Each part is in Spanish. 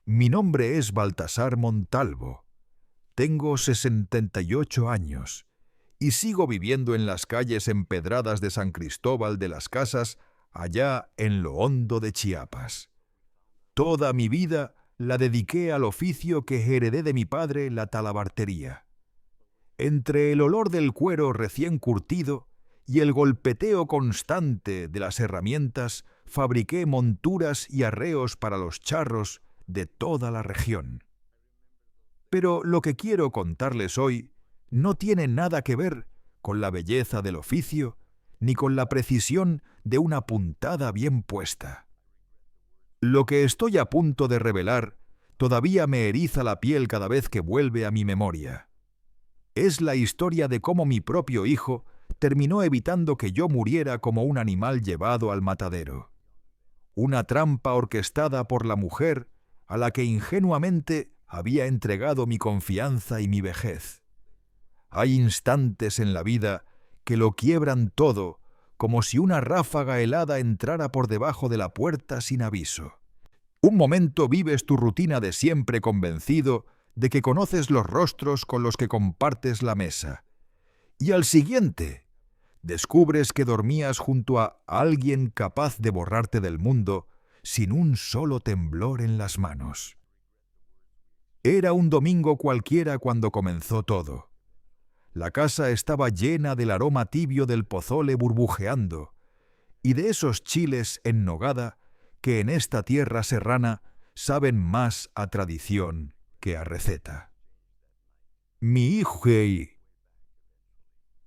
Mi nombre es Baltasar Montalvo. Tengo 68 años y sigo viviendo en las calles empedradas de San Cristóbal de las Casas, allá en lo hondo de Chiapas. Toda mi vida la dediqué al oficio que heredé de mi padre, la talabartería. Entre el olor del cuero recién curtido y el golpeteo constante de las herramientas, fabriqué monturas y arreos para los charros de toda la región. Pero lo que quiero contarles hoy no tiene nada que ver con la belleza del oficio ni con la precisión de una puntada bien puesta. Lo que estoy a punto de revelar todavía me eriza la piel cada vez que vuelve a mi memoria. Es la historia de cómo mi propio hijo terminó evitando que yo muriera como un animal llevado al matadero. Una trampa orquestada por la mujer a la que ingenuamente había entregado mi confianza y mi vejez. Hay instantes en la vida que lo quiebran todo, como si una ráfaga helada entrara por debajo de la puerta sin aviso. Un momento vives tu rutina de siempre convencido de que conoces los rostros con los que compartes la mesa. Y al siguiente, descubres que dormías junto a alguien capaz de borrarte del mundo sin un solo temblor en las manos. Era un domingo cualquiera cuando comenzó todo. La casa estaba llena del aroma tibio del pozole burbujeando y de esos chiles en nogada que en esta tierra serrana saben más a tradición que a receta. Mi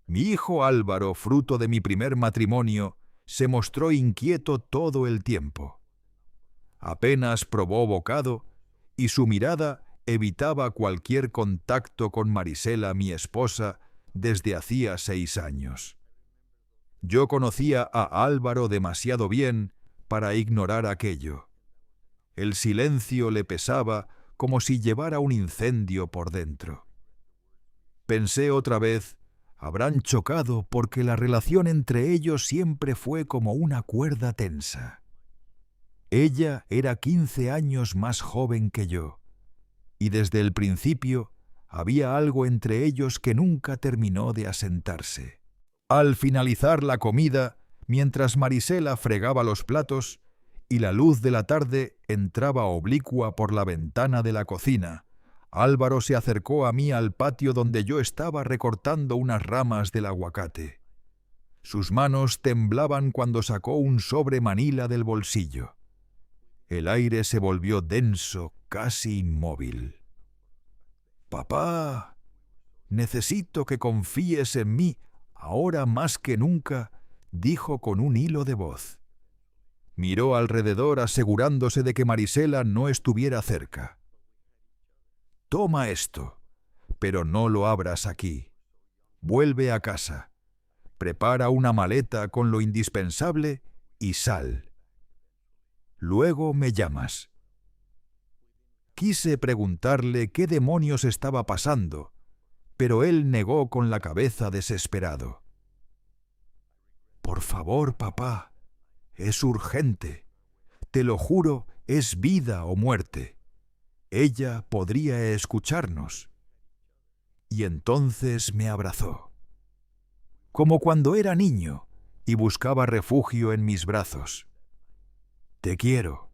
hijo Álvaro, fruto de mi primer matrimonio, se mostró inquieto todo el tiempo. Apenas probó bocado y su mirada evitaba cualquier contacto con Marisela, mi esposa, desde hacía 6 años. Yo conocía a Álvaro demasiado bien para ignorar aquello. El silencio le pesaba como si llevara un incendio por dentro. Pensé otra vez, habrán chocado porque la relación entre ellos siempre fue como una cuerda tensa. Ella era 15 años más joven que yo, y desde el principio había algo entre ellos que nunca terminó de asentarse. Al finalizar la comida, mientras Marisela fregaba los platos y la luz de la tarde entraba oblicua por la ventana de la cocina, Álvaro se acercó a mí al patio donde yo estaba recortando unas ramas del aguacate. Sus manos temblaban cuando sacó un sobre manila del bolsillo. El aire se volvió denso, casi inmóvil. «Papá, necesito que confíes en mí, ahora más que nunca», dijo con un hilo de voz. Miró alrededor asegurándose de que Marisela no estuviera cerca. «Toma esto, pero no lo abras aquí. Vuelve a casa. Prepara una maleta con lo indispensable y sal. Luego me llamas». Quise preguntarle qué demonios estaba pasando, pero él negó con la cabeza desesperado. «Por favor, papá, es urgente. Te lo juro, es vida o muerte. Ella podría escucharnos». Y entonces me abrazó, como cuando era niño y buscaba refugio en mis brazos. «Te quiero.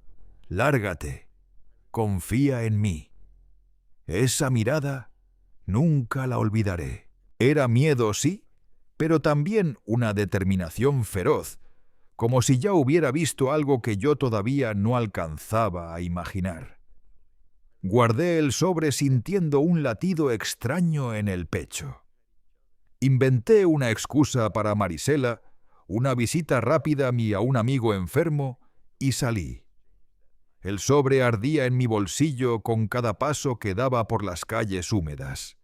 Lárgate. Confía en mí». Esa mirada nunca la olvidaré. Era miedo, sí, pero también una determinación feroz, como si ya hubiera visto algo que yo todavía no alcanzaba a imaginar. Guardé el sobre sintiendo un latido extraño en el pecho. Inventé una excusa para Marisela, una visita rápida a un amigo enfermo, y salí. El sobre ardía en mi bolsillo con cada paso que daba por las calles húmedas.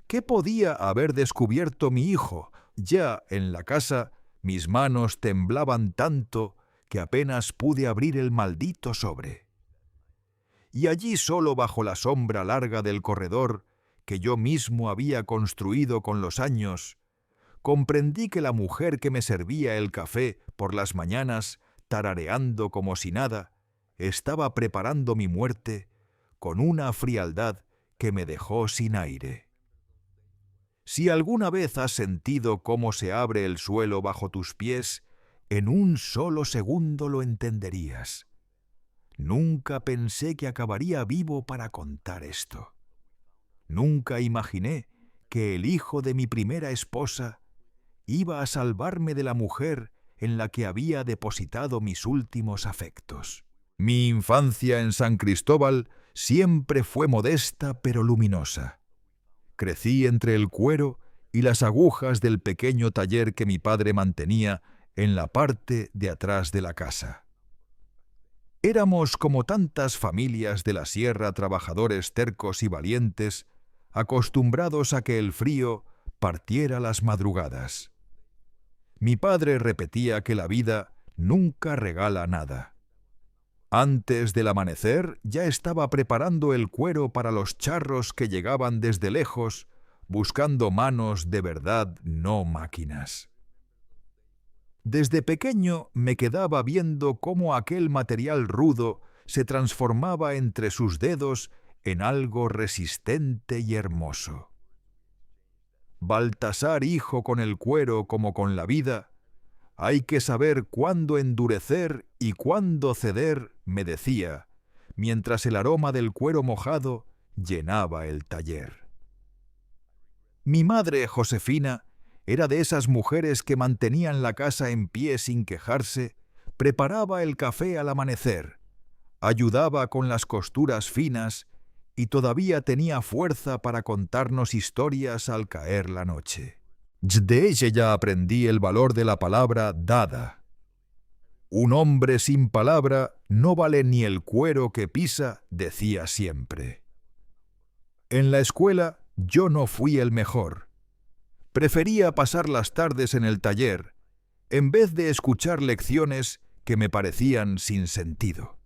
¿Qué podía haber descubierto mi hijo? Ya en la casa, mis manos temblaban tanto que apenas pude abrir el maldito sobre. Y allí solo bajo la sombra larga del corredor que yo mismo había construido con los años, comprendí que la mujer que me servía el café por las mañanas, tarareando como si nada, estaba preparando mi muerte con una frialdad que me dejó sin aire. Si alguna vez has sentido cómo se abre el suelo bajo tus pies, en un solo segundo lo entenderías. Nunca pensé que acabaría vivo para contar esto. Nunca imaginé que el hijo de mi primera esposa iba a salvarme de la mujer en la que había depositado mis últimos afectos. Mi infancia en San Cristóbal siempre fue modesta pero luminosa. Crecí entre el cuero y las agujas del pequeño taller que mi padre mantenía en la parte de atrás de la casa. Éramos como tantas familias de la sierra, trabajadores tercos y valientes, acostumbrados a que el frío partiera las madrugadas. Mi padre repetía que la vida nunca regala nada. Antes del amanecer ya estaba preparando el cuero para los charros que llegaban desde lejos, buscando manos de verdad, no máquinas. Desde pequeño me quedaba viendo cómo aquel material rudo se transformaba entre sus dedos en algo resistente y hermoso. Baltasar, hijo, con el cuero como con la vida, hay que saber cuándo endurecer y cuándo ceder, me decía, mientras el aroma del cuero mojado llenaba el taller. Mi madre, Josefina, era de esas mujeres que mantenían la casa en pie sin quejarse, preparaba el café al amanecer, ayudaba con las costuras finas y todavía tenía fuerza para contarnos historias al caer la noche. De ella ya aprendí el valor de la palabra dada. Un hombre sin palabra no vale ni el cuero que pisa, decía siempre. En la escuela yo no fui el mejor. Prefería pasar las tardes en el taller, en vez de escuchar lecciones que me parecían sin sentido.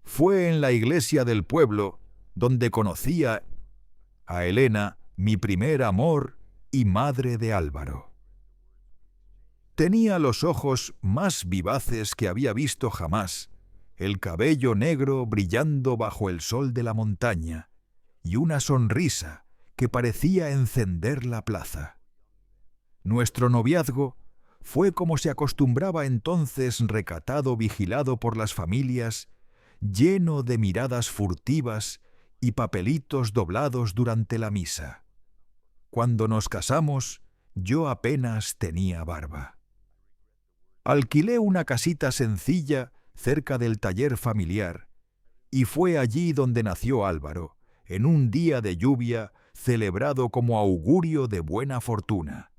Fue en la iglesia del pueblo donde conocí a Elena, mi primer amor y madre de Álvaro. Tenía los ojos más vivaces que había visto jamás, el cabello negro brillando bajo el sol de la montaña y una sonrisa que parecía encender la plaza. Nuestro noviazgo fue como se acostumbraba entonces, recatado, vigilado por las familias, lleno de miradas furtivas y papelitos doblados durante la misa. Cuando nos casamos, yo apenas tenía barba. Alquilé una casita sencilla cerca del taller familiar, y fue allí donde nació Álvaro, en un día de lluvia celebrado como augurio de buena fortuna.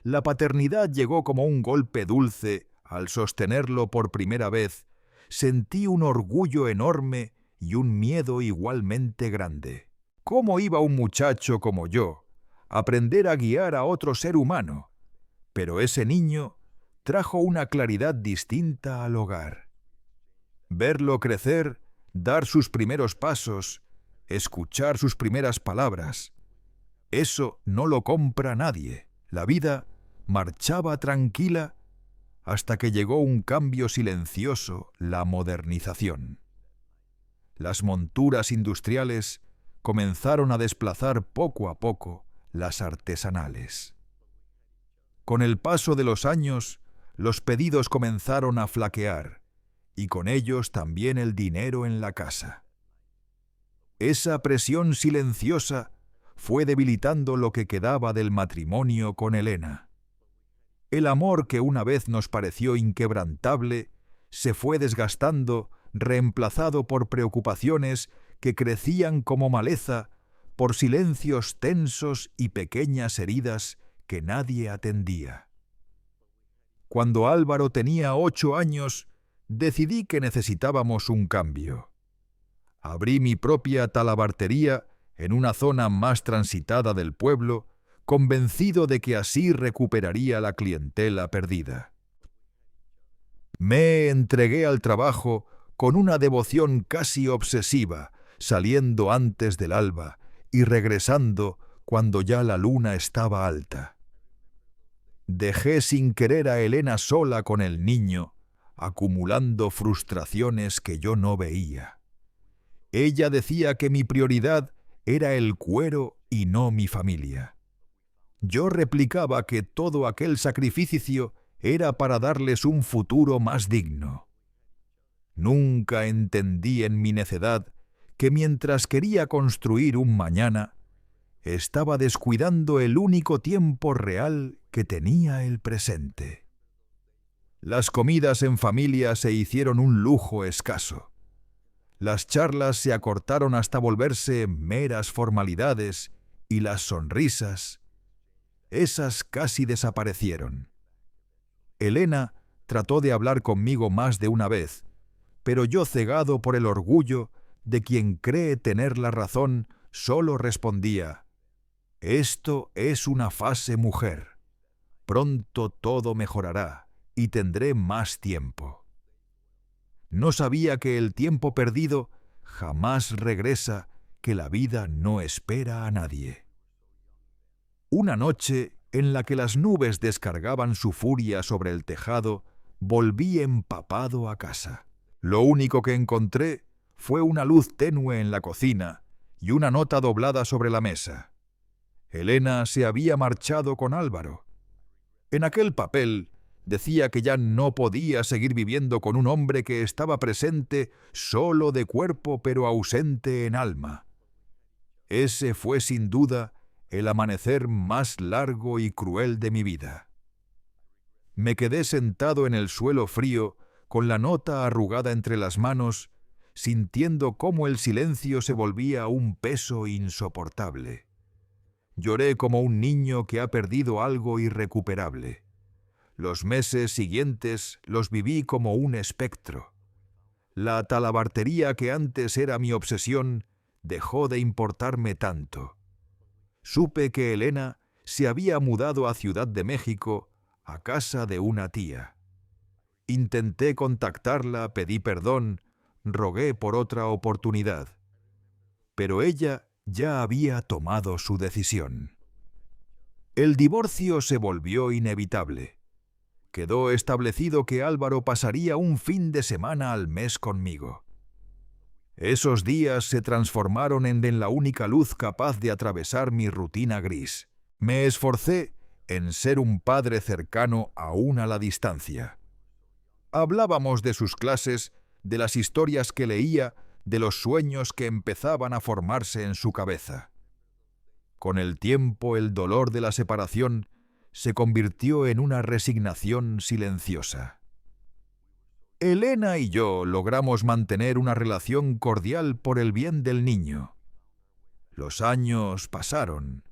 La paternidad llegó como un golpe dulce. Al sostenerlo por primera vez, sentí un orgullo enorme y un miedo igualmente grande. ¿Cómo iba un muchacho como yo a aprender a guiar a otro ser humano? Pero ese niño trajo una claridad distinta al hogar. Verlo crecer, dar sus primeros pasos, escuchar sus primeras palabras, eso no lo compra nadie. La vida marchaba tranquila hasta que llegó un cambio silencioso, la modernización. Las monturas industriales comenzaron a desplazar poco a poco las artesanales. Con el paso de los años, los pedidos comenzaron a flaquear, y con ellos también el dinero en la casa. Esa presión silenciosa fue debilitando lo que quedaba del matrimonio con Elena. El amor que una vez nos pareció inquebrantable se fue desgastando, reemplazado por preocupaciones que crecían como maleza, por silencios tensos y pequeñas heridas que nadie atendía. Cuando Álvaro tenía 8 años, decidí que necesitábamos un cambio. Abrí mi propia talabartería en una zona más transitada del pueblo, convencido de que así recuperaría la clientela perdida. Me entregué al trabajo con una devoción casi obsesiva, saliendo antes del alba y regresando cuando ya la luna estaba alta. Dejé sin querer a Elena sola con el niño, acumulando frustraciones que yo no veía. Ella decía que mi prioridad era el cuero y no mi familia. Yo replicaba que todo aquel sacrificio era para darles un futuro más digno. Nunca entendí en mi necedad que mientras quería construir un mañana, estaba descuidando el único tiempo real que tenía el presente. Las comidas en familia se hicieron un lujo escaso. Las charlas se acortaron hasta volverse meras formalidades y las sonrisas, esas casi desaparecieron. Elena trató de hablar conmigo más de una vez, pero yo, cegado por el orgullo de quien cree tener la razón, solo respondía: «Esto es una fase mujer. Pronto todo mejorará y tendré más tiempo». No sabía que el tiempo perdido jamás regresa, que la vida no espera a nadie. Una noche, en la que las nubes descargaban su furia sobre el tejado, volví empapado a casa. Lo único que encontré fue una luz tenue en la cocina y una nota doblada sobre la mesa. Elena se había marchado con Álvaro. En aquel papel decía que ya no podía seguir viviendo con un hombre que estaba presente solo de cuerpo pero ausente en alma. Ese fue sin duda el amanecer más largo y cruel de mi vida. Me quedé sentado en el suelo frío, con la nota arrugada entre las manos, sintiendo cómo el silencio se volvía un peso insoportable. Lloré como un niño que ha perdido algo irrecuperable. Los meses siguientes los viví como un espectro. La talabartería que antes era mi obsesión dejó de importarme tanto. Supe que Elena se había mudado a Ciudad de México, a casa de una tía. Intenté contactarla, pedí perdón, rogué por otra oportunidad. Pero ella ya había tomado su decisión. El divorcio se volvió inevitable. Quedó establecido que Álvaro pasaría un fin de semana al mes conmigo. Esos días se transformaron en la única luz capaz de atravesar mi rutina gris. Me esforcé en ser un padre cercano aún a la distancia. Hablábamos de sus clases, de las historias que leía, de los sueños que empezaban a formarse en su cabeza. Con el tiempo, el dolor de la separación se convirtió en una resignación silenciosa. Elena y yo logramos mantener una relación cordial por el bien del niño. Los años pasaron.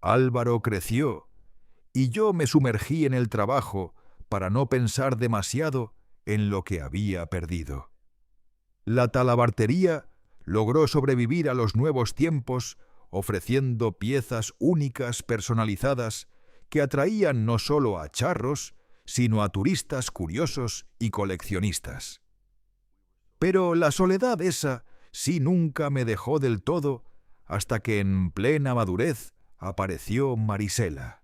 Álvaro creció y yo me sumergí en el trabajo para no pensar demasiado en lo que había perdido. La talabartería logró sobrevivir a los nuevos tiempos, ofreciendo piezas únicas personalizadas que atraían no solo a charros, sino a turistas curiosos y coleccionistas. Pero la soledad esa sí nunca me dejó del todo, hasta que en plena madurez apareció Marisela.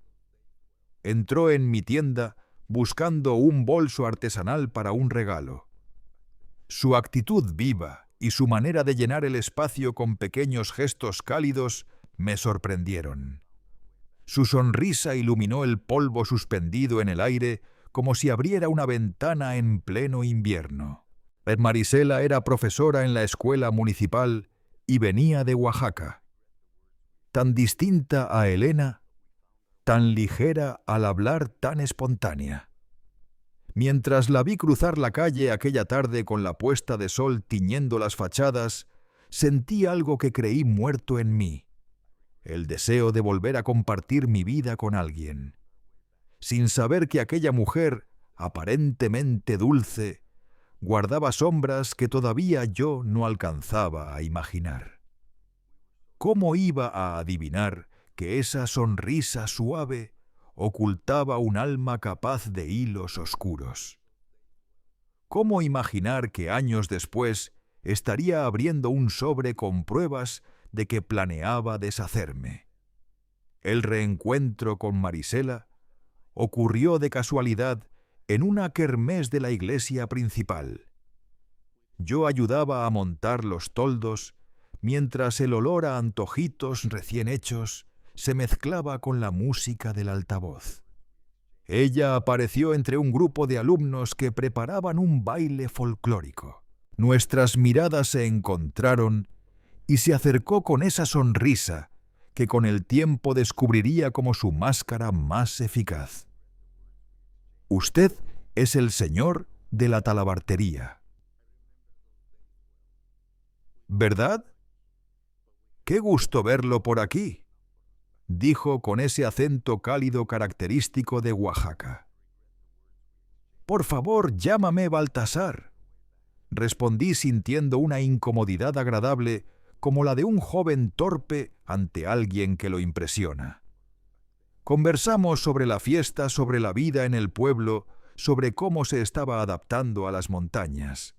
Entró en mi tienda buscando un bolso artesanal para un regalo. Su actitud viva y su manera de llenar el espacio con pequeños gestos cálidos me sorprendieron. Su sonrisa iluminó el polvo suspendido en el aire como si abriera una ventana en pleno invierno. Marisela era profesora en la escuela municipal y venía de Oaxaca. Tan distinta a Elena, tan ligera al hablar, tan espontánea. Mientras la vi cruzar la calle aquella tarde con la puesta de sol tiñendo las fachadas, sentí algo que creí muerto en mí: el deseo de volver a compartir mi vida con alguien. Sin saber que aquella mujer, aparentemente dulce, guardaba sombras que todavía yo no alcanzaba a imaginar. ¿Cómo iba a adivinar que esa sonrisa suave ocultaba un alma capaz de hilos oscuros? ¿Cómo imaginar que años después estaría abriendo un sobre con pruebas de que planeaba deshacerme? El reencuentro con Marisela ocurrió de casualidad en una kermés de la iglesia principal. Yo ayudaba a montar los toldos, mientras el olor a antojitos recién hechos se mezclaba con la música del altavoz. Ella apareció entre un grupo de alumnos que preparaban un baile folclórico. Nuestras miradas se encontraron y se acercó con esa sonrisa que con el tiempo descubriría como su máscara más eficaz. Usted es el señor de la talabartería, ¿verdad? ¡Qué gusto verlo por aquí!, dijo con ese acento cálido característico de Oaxaca. Por favor, llámame Baltasar, respondí sintiendo una incomodidad agradable como la de un joven torpe ante alguien que lo impresiona. Conversamos sobre la fiesta, sobre la vida en el pueblo, sobre cómo se estaba adaptando a las montañas.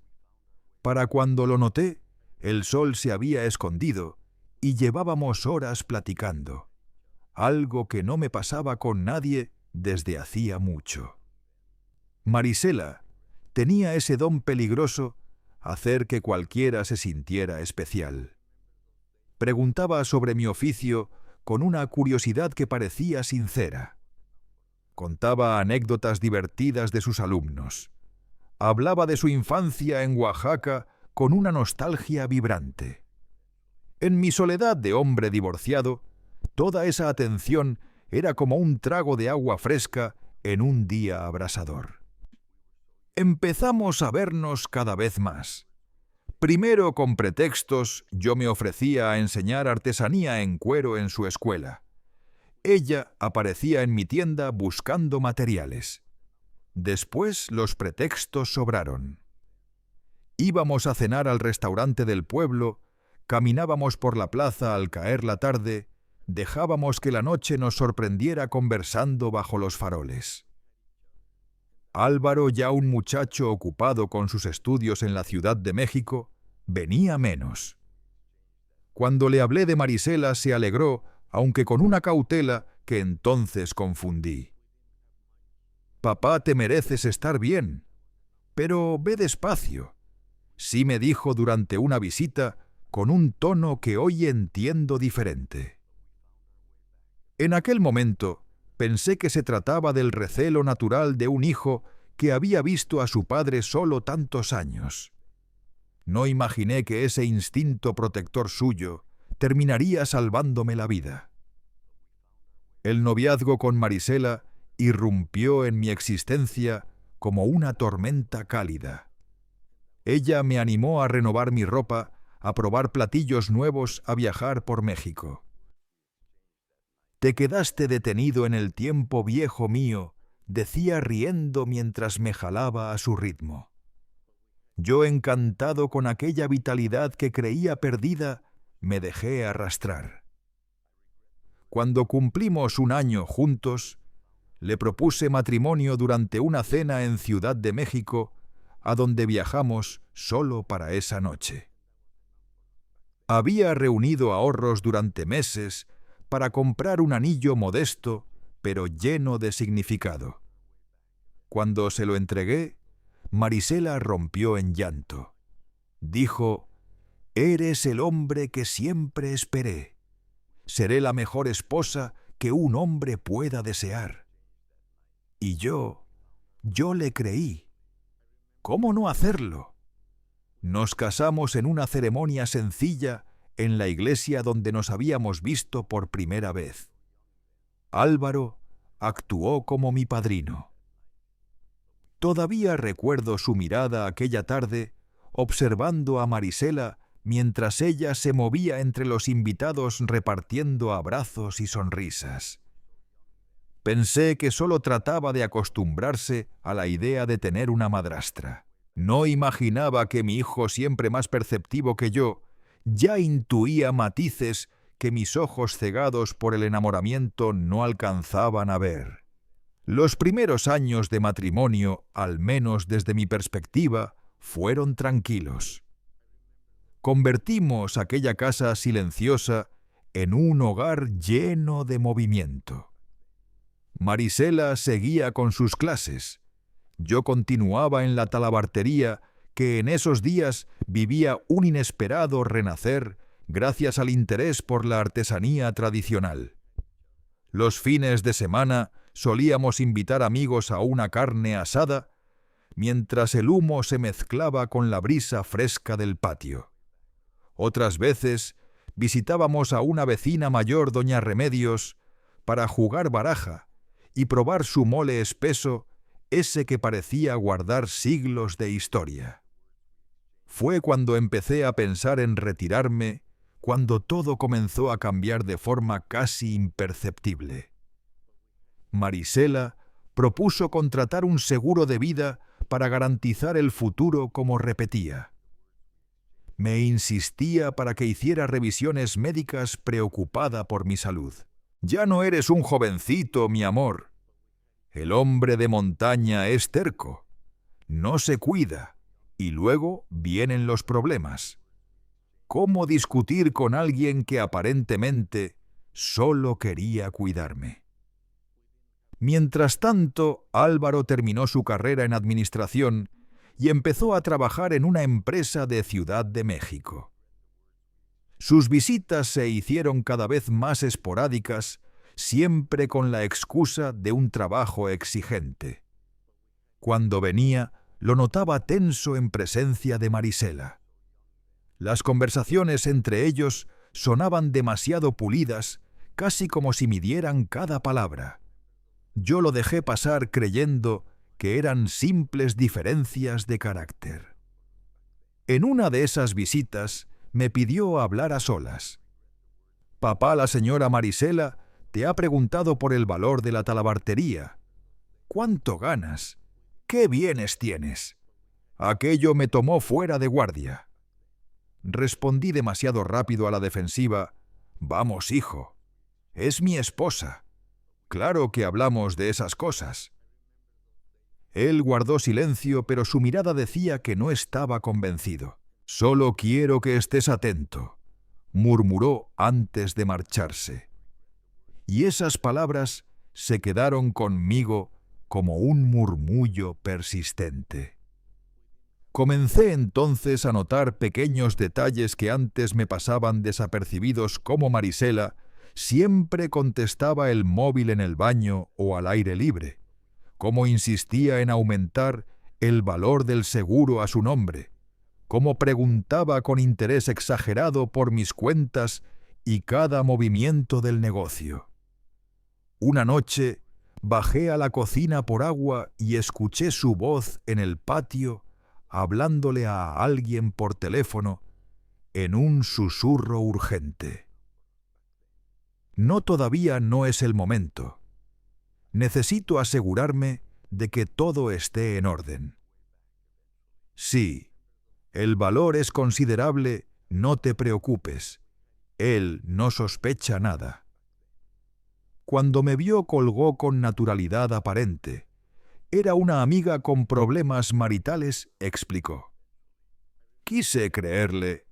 Para cuando lo noté, el sol se había escondido y llevábamos horas platicando, algo que no me pasaba con nadie desde hacía mucho. Marisela tenía ese don peligroso, hacer que cualquiera se sintiera especial. Preguntaba sobre mi oficio con una curiosidad que parecía sincera. Contaba anécdotas divertidas de sus alumnos. Hablaba de su infancia en Oaxaca con una nostalgia vibrante. En mi soledad de hombre divorciado, toda esa atención era como un trago de agua fresca en un día abrasador. Empezamos a vernos cada vez más. Primero, con pretextos, yo me ofrecía a enseñar artesanía en cuero en su escuela. Ella aparecía en mi tienda buscando materiales. Después los pretextos sobraron. Íbamos a cenar al restaurante del pueblo, caminábamos por la plaza al caer la tarde, dejábamos que la noche nos sorprendiera conversando bajo los faroles. Álvaro, ya un muchacho ocupado con sus estudios en la Ciudad de México, venía menos. Cuando le hablé de Marisela se alegró, aunque con una cautela que entonces confundí. «Papá, te mereces estar bien, pero ve despacio», sí me dijo durante una visita con un tono que hoy entiendo diferente. En aquel momento pensé que se trataba del recelo natural de un hijo que había visto a su padre solo tantos años. No imaginé que ese instinto protector suyo terminaría salvándome la vida. El noviazgo con Marisela irrumpió en mi existencia como una tormenta cálida. Ella me animó a renovar mi ropa, a probar platillos nuevos, a viajar por México. «Te quedaste detenido en el tiempo viejo mío», decía riendo mientras me jalaba a su ritmo. Yo, encantado con aquella vitalidad que creía perdida, me dejé arrastrar. Cuando cumplimos un año juntos, le propuse matrimonio durante una cena en Ciudad de México, a donde viajamos solo para esa noche. Había reunido ahorros durante meses para comprar un anillo modesto, pero lleno de significado. Cuando se lo entregué, Marisela rompió en llanto. Dijo: «Eres el hombre que siempre esperé. Seré la mejor esposa que un hombre pueda desear». Y yo le creí. ¿Cómo no hacerlo? Nos casamos en una ceremonia sencilla en la iglesia donde nos habíamos visto por primera vez. Álvaro actuó como mi padrino. Todavía recuerdo su mirada aquella tarde, observando a Marisela mientras ella se movía entre los invitados repartiendo abrazos y sonrisas. Pensé que solo trataba de acostumbrarse a la idea de tener una madrastra. No imaginaba que mi hijo, siempre más perceptivo que yo, ya intuía matices que mis ojos cegados por el enamoramiento no alcanzaban a ver. Los primeros años de matrimonio, al menos desde mi perspectiva, fueron tranquilos. Convertimos aquella casa silenciosa en un hogar lleno de movimiento. Marisela seguía con sus clases. Yo continuaba en la talabartería que en esos días vivía un inesperado renacer gracias al interés por la artesanía tradicional. Los fines de semana solíamos invitar amigos a una carne asada, mientras el humo se mezclaba con la brisa fresca del patio. Otras veces visitábamos a una vecina mayor, doña Remedios, para jugar baraja y probar su mole espeso, ese que parecía guardar siglos de historia. Fue cuando empecé a pensar en retirarme, cuando todo comenzó a cambiar de forma casi imperceptible. Marisela propuso contratar un seguro de vida para garantizar el futuro, como repetía. Me insistía para que hiciera revisiones médicas, preocupada por mi salud. «Ya no eres un jovencito, mi amor. El hombre de montaña es terco, no se cuida, y luego vienen los problemas. ¿Cómo discutir con alguien que aparentemente solo quería cuidarme?» Mientras tanto, Álvaro terminó su carrera en administración y empezó a trabajar en una empresa de Ciudad de México. Sus visitas se hicieron cada vez más esporádicas, siempre con la excusa de un trabajo exigente. Cuando venía, lo notaba tenso en presencia de Marisela. Las conversaciones entre ellos sonaban demasiado pulidas, casi como si midieran cada palabra. Yo lo dejé pasar creyendo que eran simples diferencias de carácter. En una de esas visitas me pidió hablar a solas. «Papá, la señora Marisela te ha preguntado por el valor de la talabartería. ¿Cuánto ganas? ¿Qué bienes tienes?» Aquello me tomó fuera de guardia. Respondí demasiado rápido a la defensiva: «Vamos, hijo, es mi esposa. Claro que hablamos de esas cosas». Él guardó silencio, pero su mirada decía que no estaba convencido. «Solo quiero que estés atento», murmuró antes de marcharse. Y esas palabras se quedaron conmigo como un murmullo persistente. Comencé entonces a notar pequeños detalles que antes me pasaban desapercibidos, como Marisela siempre contestaba el móvil en el baño o al aire libre, cómo insistía en aumentar el valor del seguro a su nombre, cómo preguntaba con interés exagerado por mis cuentas y cada movimiento del negocio. Una noche bajé a la cocina por agua y escuché su voz en el patio hablándole a alguien por teléfono en un susurro urgente. «No, todavía no es el momento. Necesito asegurarme de que todo esté en orden». «Sí, el valor es considerable, no te preocupes. Él no sospecha nada». Cuando me vio, colgó con naturalidad aparente. Era una amiga con problemas maritales, explicó. Quise creerle,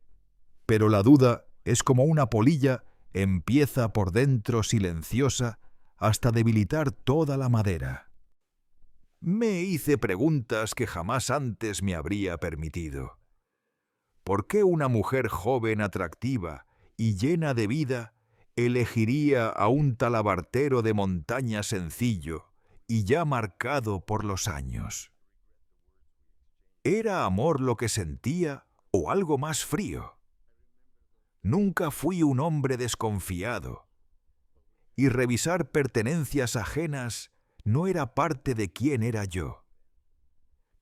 pero la duda es como una polilla, empieza por dentro silenciosa hasta debilitar toda la madera. Me hice preguntas que jamás antes me habría permitido. ¿Por qué una mujer joven, atractiva y llena de vida elegiría a un talabartero de montaña sencillo y ya marcado por los años? ¿Era amor lo que sentía o algo más frío? Nunca fui un hombre desconfiado, y revisar pertenencias ajenas no era parte de quién era yo.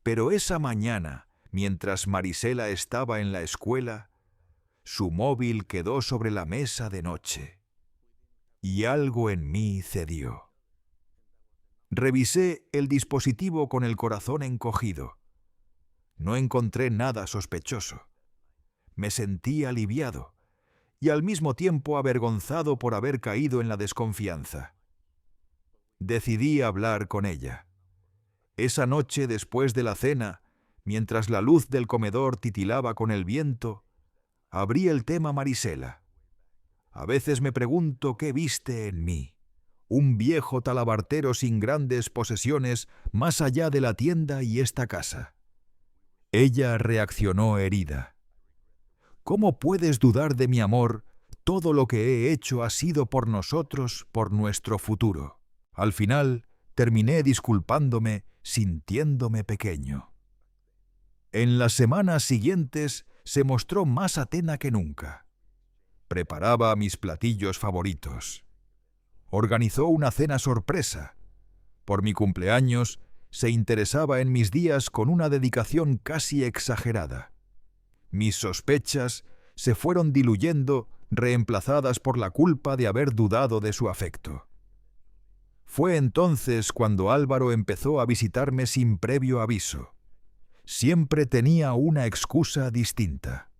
Pero esa mañana, mientras Marisela estaba en la escuela, su móvil quedó sobre la mesa de noche, y algo en mí cedió. Revisé el dispositivo con el corazón encogido. No encontré nada sospechoso. Me sentí aliviado y al mismo tiempo avergonzado por haber caído en la desconfianza. Decidí hablar con ella. Esa noche, después de la cena, mientras la luz del comedor titilaba con el viento, abrí el tema Marisela. A veces me pregunto qué viste en mí, un viejo talabartero sin grandes posesiones más allá de la tienda y esta casa. Ella reaccionó herida. ¿Cómo puedes dudar de mi amor? Todo lo que he hecho ha sido por nosotros, por nuestro futuro. Al final, terminé disculpándome, sintiéndome pequeño. En las semanas siguientes se mostró más atenta que nunca. Preparaba mis platillos favoritos. Organizó una cena sorpresa. Por mi cumpleaños, se interesaba en mis días con una dedicación casi exagerada. Mis sospechas se fueron diluyendo, reemplazadas por la culpa de haber dudado de su afecto. Fue entonces cuando Álvaro empezó a visitarme sin previo aviso. Siempre tenía una excusa distinta.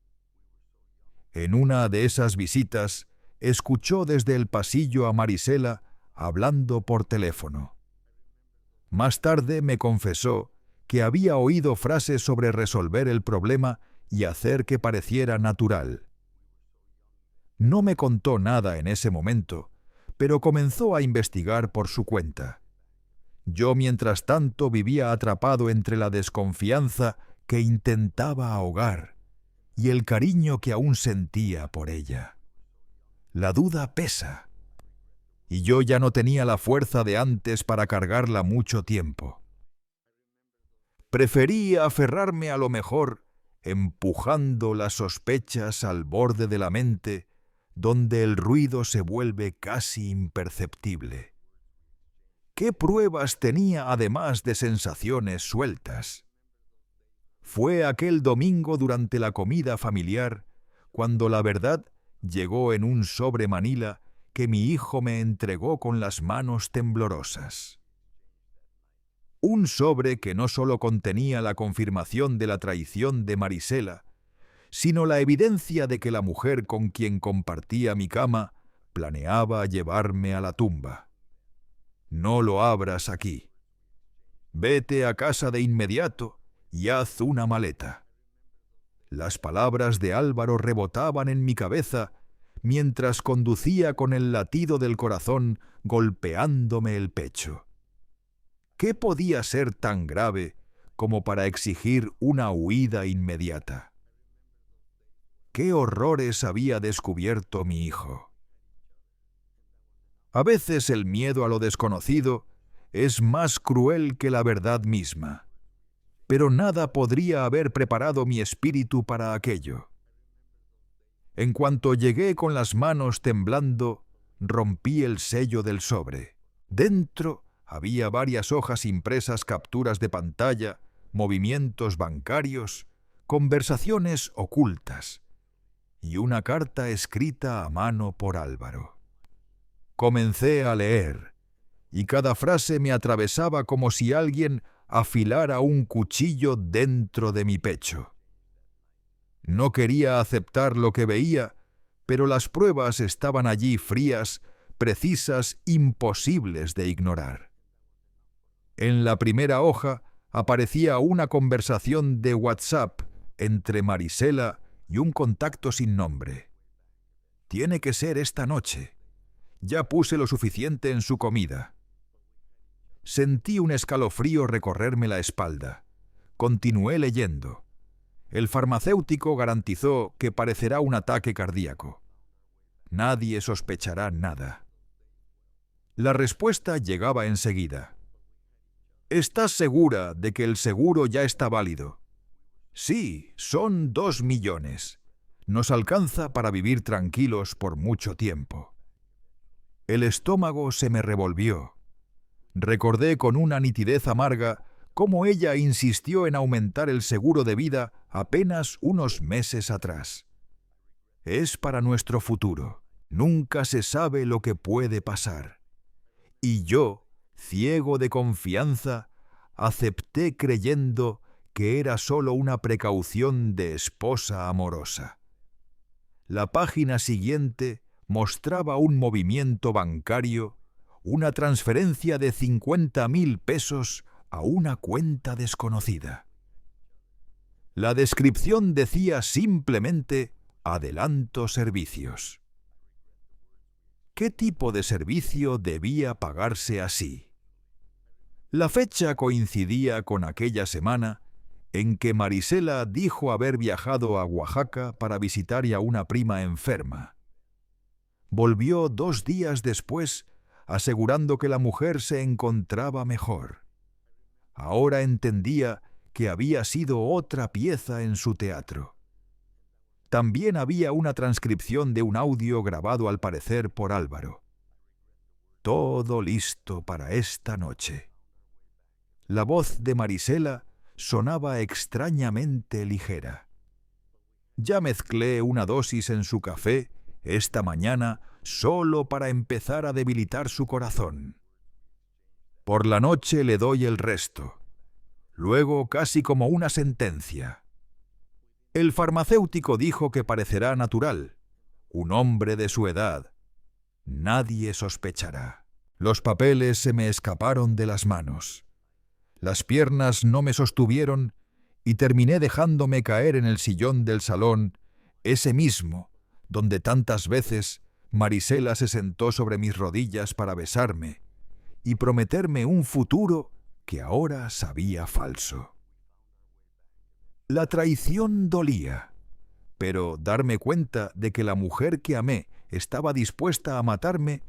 En una de esas visitas, escuchó desde el pasillo a Marisela hablando por teléfono. Más tarde me confesó que había oído frases sobre resolver el problema y hacer que pareciera natural. No me contó nada en ese momento, pero comenzó a investigar por su cuenta. Yo, mientras tanto, vivía atrapado entre la desconfianza que intentaba ahogar y el cariño que aún sentía por ella. La duda pesa, y yo ya no tenía la fuerza de antes para cargarla mucho tiempo. Preferí aferrarme a lo mejor, empujando las sospechas al borde de la mente, donde el ruido se vuelve casi imperceptible. ¿Qué pruebas tenía además de sensaciones sueltas? Fue aquel domingo durante la comida familiar, cuando la verdad llegó en un sobre Manila que mi hijo me entregó con las manos temblorosas. Un sobre que no solo contenía la confirmación de la traición de Marisela, sino la evidencia de que la mujer con quien compartía mi cama planeaba llevarme a la tumba. No lo abras aquí. Vete a casa de inmediato y haz una maleta. Las palabras de Álvaro rebotaban en mi cabeza mientras conducía con el latido del corazón golpeándome el pecho. ¿Qué podía ser tan grave como para exigir una huida inmediata? ¿Qué horrores había descubierto mi hijo? A veces el miedo a lo desconocido es más cruel que la verdad misma, pero nada podría haber preparado mi espíritu para aquello. En cuanto llegué con las manos temblando, rompí el sello del sobre. Dentro había varias hojas impresas, capturas de pantalla, movimientos bancarios, conversaciones ocultas y una carta escrita a mano por Álvaro. Comencé a leer, y cada frase me atravesaba como si alguien afilara un cuchillo dentro de mi pecho. No quería aceptar lo que veía, pero las pruebas estaban allí frías, precisas, imposibles de ignorar. En la primera hoja aparecía una conversación de WhatsApp entre Marisela y un contacto sin nombre. Tiene que ser esta noche. Ya puse lo suficiente en su comida. Sentí un escalofrío recorrerme la espalda. Continué leyendo. El farmacéutico garantizó que parecerá un ataque cardíaco. Nadie sospechará nada. La respuesta llegaba enseguida. ¿Estás segura de que el seguro ya está válido? Sí, son 2 millones. Nos alcanza para vivir tranquilos por mucho tiempo. El estómago se me revolvió. Recordé con una nitidez amarga cómo ella insistió en aumentar el seguro de vida apenas unos meses atrás. Es para nuestro futuro. Nunca se sabe lo que puede pasar. Y yo, ciego de confianza, acepté creyendo que era solo una precaución de esposa amorosa. La página siguiente mostraba un movimiento bancario, una transferencia de 50.000 pesos a una cuenta desconocida. La descripción decía simplemente «Adelanto servicios». ¿Qué tipo de servicio debía pagarse así? La fecha coincidía con aquella semana en que Marisela dijo haber viajado a Oaxaca para visitar a una prima enferma. Volvió 2 días después, asegurando que la mujer se encontraba mejor. Ahora entendía que había sido otra pieza en su teatro. También había una transcripción de un audio grabado al parecer por Álvaro. Todo listo para esta noche. La voz de Marisela sonaba extrañamente ligera. Ya mezclé una dosis en su café esta mañana solo para empezar a debilitar su corazón. Por la noche le doy el resto. Luego casi como una sentencia. El farmacéutico dijo que parecerá natural. Un hombre de su edad. Nadie sospechará. Los papeles se me escaparon de las manos. Las piernas no me sostuvieron y terminé dejándome caer en el sillón del salón, ese mismo, donde tantas veces Marisela se sentó sobre mis rodillas para besarme y prometerme un futuro que ahora sabía falso. La traición dolía, pero darme cuenta de que la mujer que amé estaba dispuesta a matarme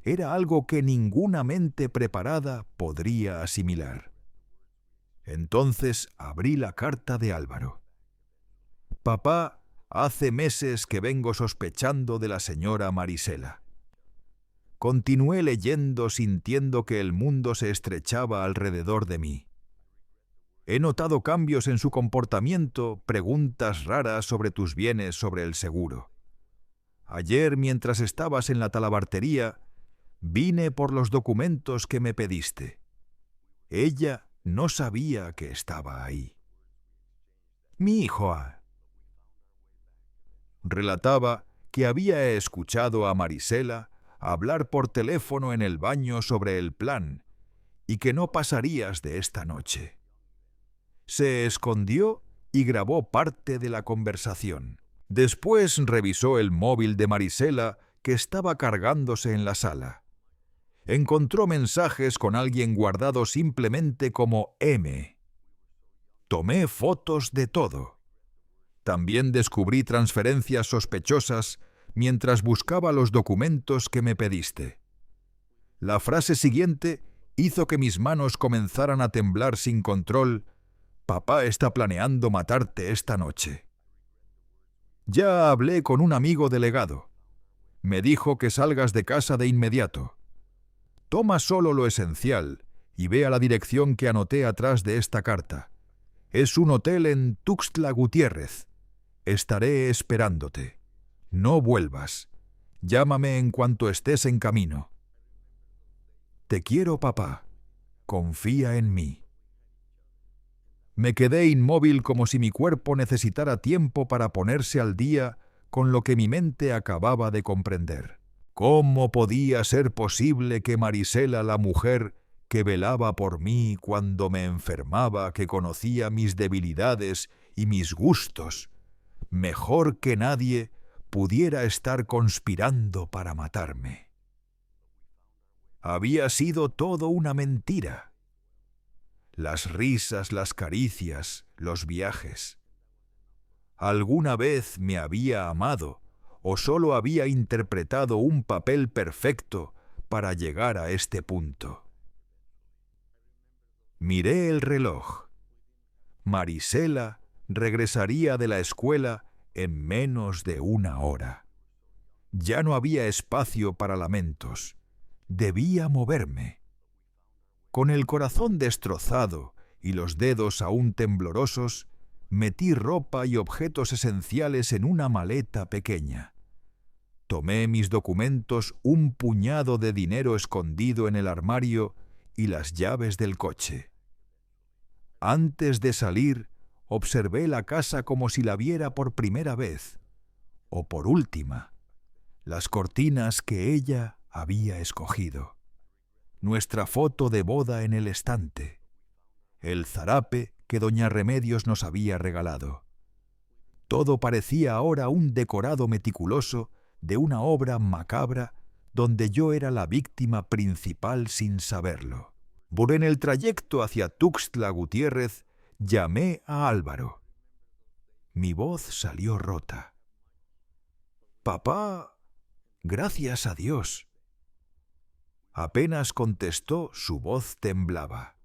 era algo que ninguna mente preparada podría asimilar. Entonces abrí la carta de Álvaro. Papá, hace meses que vengo sospechando de la señora Marisela. Continué leyendo sintiendo que el mundo se estrechaba alrededor de mí. He notado cambios en su comportamiento, preguntas raras sobre tus bienes sobre el seguro. Ayer, mientras estabas en la talabartería, vine por los documentos que me pediste. Ella no sabía que estaba ahí. Mi hijo relataba que había escuchado a Marisela hablar por teléfono en el baño sobre el plan y que no pasarías de esta noche. Se escondió y grabó parte de la conversación. Después revisó el móvil de Marisela que estaba cargándose en la sala. Encontró mensajes con alguien guardados simplemente como M. Tomé fotos de todo. También descubrí transferencias sospechosas mientras buscaba los documentos que me pediste. La frase siguiente hizo que mis manos comenzaran a temblar sin control. Papá está planeando matarte esta noche. Ya hablé con un amigo delegado. Me dijo que salgas de casa de inmediato. Toma solo lo esencial y ve a la dirección que anoté atrás de esta carta. Es un hotel en Tuxtla Gutiérrez. Estaré esperándote. No vuelvas. Llámame en cuanto estés en camino. Te quiero, papá. Confía en mí. Me quedé inmóvil como si mi cuerpo necesitara tiempo para ponerse al día con lo que mi mente acababa de comprender. ¿Cómo podía ser posible que Marisela, la mujer que velaba por mí cuando me enfermaba, que conocía mis debilidades y mis gustos, mejor que nadie, pudiera estar conspirando para matarme? Había sido todo una mentira. Las risas, las caricias, los viajes. ¿Alguna vez me había amado o solo había interpretado un papel perfecto para llegar a este punto? Miré el reloj. Marisela regresaría de la escuela en menos de 1 hora. Ya no había espacio para lamentos. Debía moverme. Con el corazón destrozado y los dedos aún temblorosos, metí ropa y objetos esenciales en una maleta pequeña. Tomé mis documentos, un puñado de dinero escondido en el armario y las llaves del coche. Antes de salir, observé la casa como si la viera por primera vez, o por última, las cortinas que ella había escogido, nuestra foto de boda en el estante, el zarape que doña Remedios nos había regalado. Todo parecía ahora un decorado meticuloso de una obra macabra donde yo era la víctima principal sin saberlo. Por en el trayecto hacia Tuxtla Gutiérrez llamé a Álvaro. Mi voz salió rota. «Papá, gracias a Dios». Apenas contestó, su voz temblaba.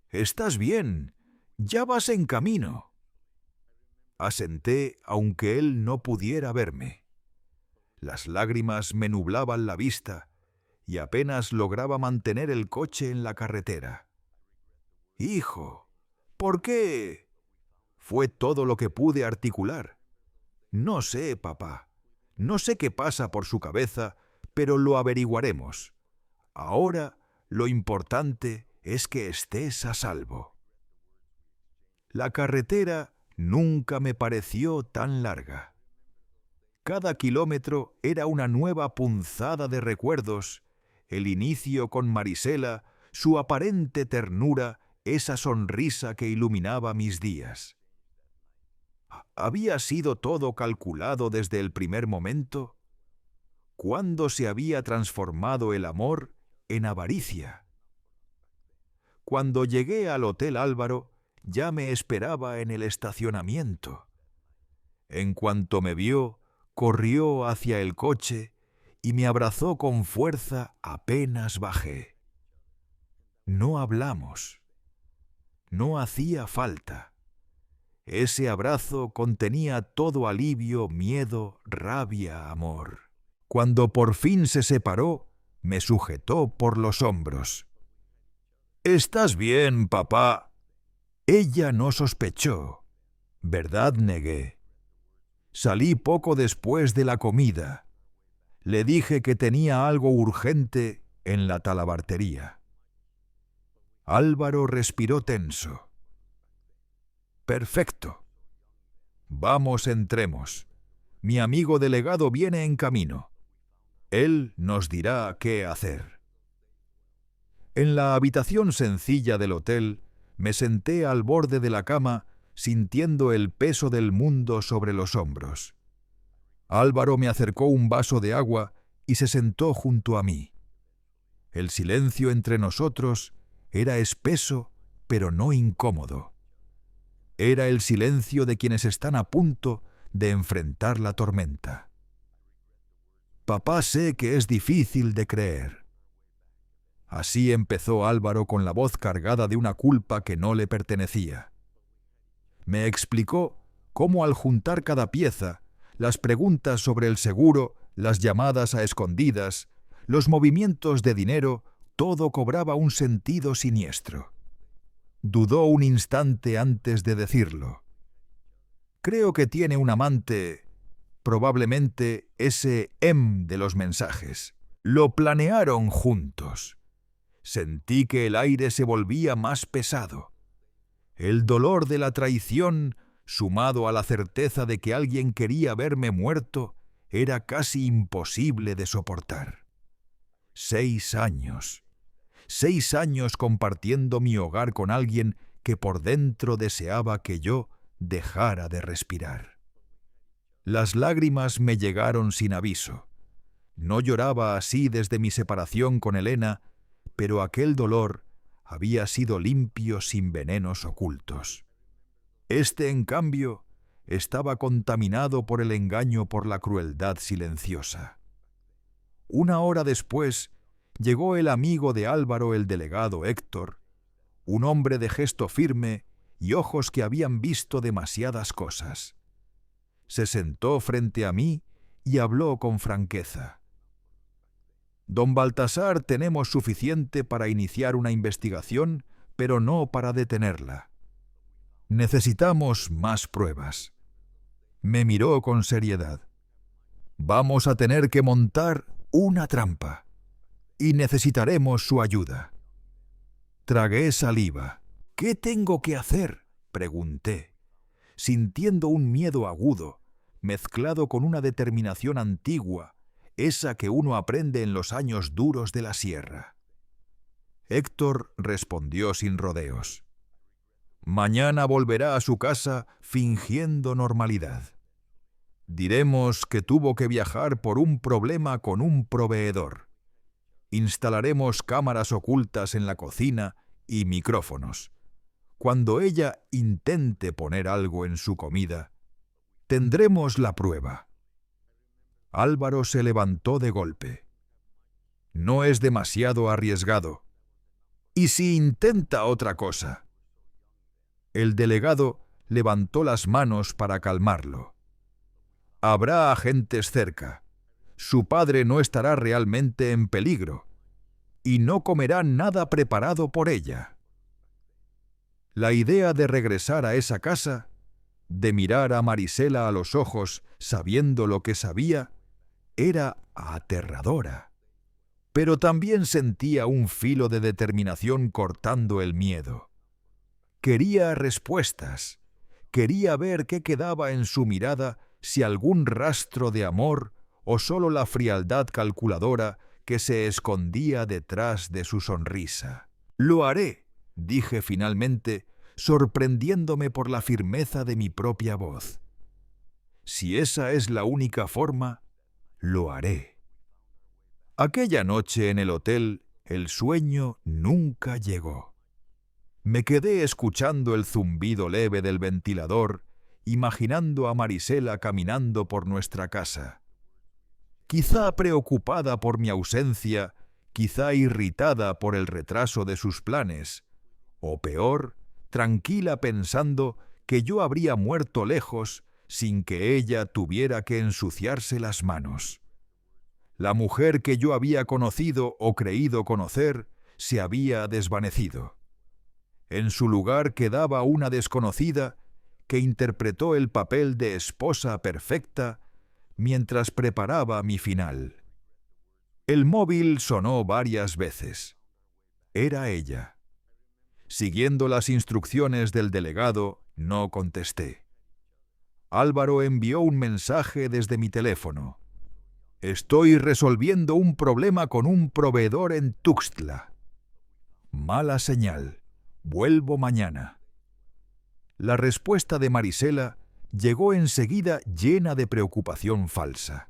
«¿Estás bien? Ya vas en camino». Asenté, aunque él no pudiera verme. Las lágrimas me nublaban la vista y apenas lograba mantener el coche en la carretera. «Hijo, ¿por qué?», fue todo lo que pude articular. «No sé, papá. No sé qué pasa por su cabeza, pero lo averiguaremos. Ahora lo importante es que estés a salvo». La carretera nunca me pareció tan larga. Cada kilómetro era una nueva punzada de recuerdos, el inicio con Marisela, su aparente ternura, esa sonrisa que iluminaba mis días. ¿Había sido todo calculado desde el primer momento? ¿Cuándo se había transformado el amor en avaricia? Cuando llegué al Hotel Álvaro, ya me esperaba en el estacionamiento. En cuanto me vio, corrió hacia el coche y me abrazó con fuerza apenas bajé. No hablamos. No hacía falta. Ese abrazo contenía todo alivio, miedo, rabia, amor. Cuando por fin se separó, me sujetó por los hombros. «¿Estás bien, papá?». Ella no sospechó. «¿Verdad?», negué. Salí poco después de la comida. Le dije que tenía algo urgente en la talabartería. Álvaro respiró tenso. «Perfecto. Vamos, entremos. Mi amigo delegado viene en camino. Él nos dirá qué hacer». En la habitación sencilla del hotel me senté al borde de la cama, sintiendo el peso del mundo sobre los hombros. Álvaro me acercó un vaso de agua y se sentó junto a mí. El silencio entre nosotros era espeso, pero no incómodo. Era el silencio de quienes están a punto de enfrentar la tormenta. «Papá, sé que es difícil de creer». Así empezó Álvaro con la voz cargada de una culpa que no le pertenecía. Me explicó cómo al juntar cada pieza, las preguntas sobre el seguro, las llamadas a escondidas, los movimientos de dinero, todo cobraba un sentido siniestro. Dudó un instante antes de decirlo. «Creo que tiene un amante, probablemente ese de los mensajes. Lo planearon juntos». Sentí que el aire se volvía más pesado. El dolor de la traición, sumado a la certeza de que alguien quería verme muerto, era casi imposible de soportar. 6 años. 6 años compartiendo mi hogar con alguien que por dentro deseaba que yo dejara de respirar. Las lágrimas me llegaron sin aviso. No lloraba así desde mi separación con Elena, pero aquel dolor había sido limpio, sin venenos ocultos. Este, en cambio, estaba contaminado por el engaño, por la crueldad silenciosa. Una hora después, llegó el amigo de Álvaro, el delegado Héctor, un hombre de gesto firme y ojos que habían visto demasiadas cosas. Se sentó frente a mí y habló con franqueza. «Don Baltasar, tenemos suficiente para iniciar una investigación, pero no para detenerla. Necesitamos más pruebas». Me miró con seriedad. «Vamos a tener que montar una trampa y necesitaremos su ayuda». Tragué saliva. «¿Qué tengo que hacer?», pregunté, sintiendo un miedo agudo, mezclado con una determinación antigua, esa que uno aprende en los años duros de la sierra. Héctor respondió sin rodeos. «Mañana volverá a su casa fingiendo normalidad. Diremos que tuvo que viajar por un problema con un proveedor. Instalaremos cámaras ocultas en la cocina y micrófonos. Cuando ella intente poner algo en su comida, tendremos la prueba. Álvaro se levantó de golpe. No es demasiado arriesgado. ¿Y si intenta otra cosa? El delegado levantó las manos para calmarlo. Habrá agentes cerca. Su padre no estará realmente en peligro y no comerá nada preparado por ella. La idea de regresar a esa casa, de mirar a Marisela a los ojos sabiendo lo que sabía, era aterradora. Pero también sentía un filo de determinación cortando el miedo. Quería respuestas. Quería ver qué quedaba en su mirada, si algún rastro de amor o solo la frialdad calculadora que se escondía detrás de su sonrisa. «Lo haré», dije finalmente, sorprendiéndome por la firmeza de mi propia voz. «Si esa es la única forma, lo haré». Aquella noche en el hotel, el sueño nunca llegó. Me quedé escuchando el zumbido leve del ventilador, imaginando a Marisela caminando por nuestra casa. Quizá preocupada por mi ausencia, quizá irritada por el retraso de sus planes, o peor, tranquila pensando que yo habría muerto lejos sin que ella tuviera que ensuciarse las manos. La mujer que yo había conocido o creído conocer se había desvanecido. En su lugar quedaba una desconocida que interpretó el papel de esposa perfecta mientras preparaba mi final. El móvil sonó varias veces. Era ella. Siguiendo las instrucciones del delegado, no contesté. Álvaro envió un mensaje desde mi teléfono. «Estoy resolviendo un problema con un proveedor en Tuxtla». Mala señal. Vuelvo mañana. La respuesta de Marisela llegó enseguida llena de preocupación falsa.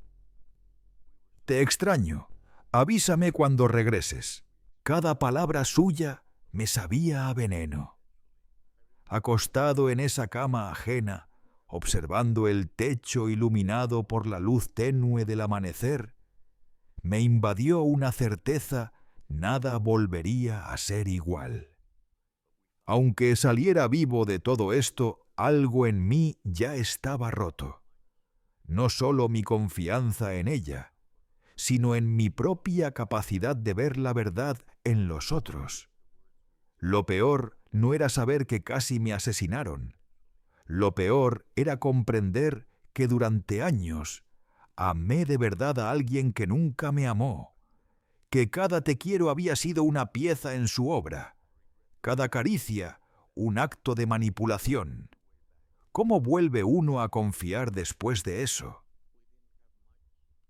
«Te extraño. Avísame cuando regreses». Cada palabra suya me sabía a veneno. Acostado en esa cama ajena, observando el techo iluminado por la luz tenue del amanecer, me invadió una certeza: nada volvería a ser igual. Aunque saliera vivo de todo esto, algo en mí ya estaba roto. No solo mi confianza en ella, sino en mi propia capacidad de ver la verdad en los otros. Lo peor no era saber que casi me asesinaron. Lo peor era comprender que durante años amé de verdad a alguien que nunca me amó, que cada te quiero había sido una pieza en su obra, cada caricia un acto de manipulación. ¿Cómo vuelve uno a confiar después de eso?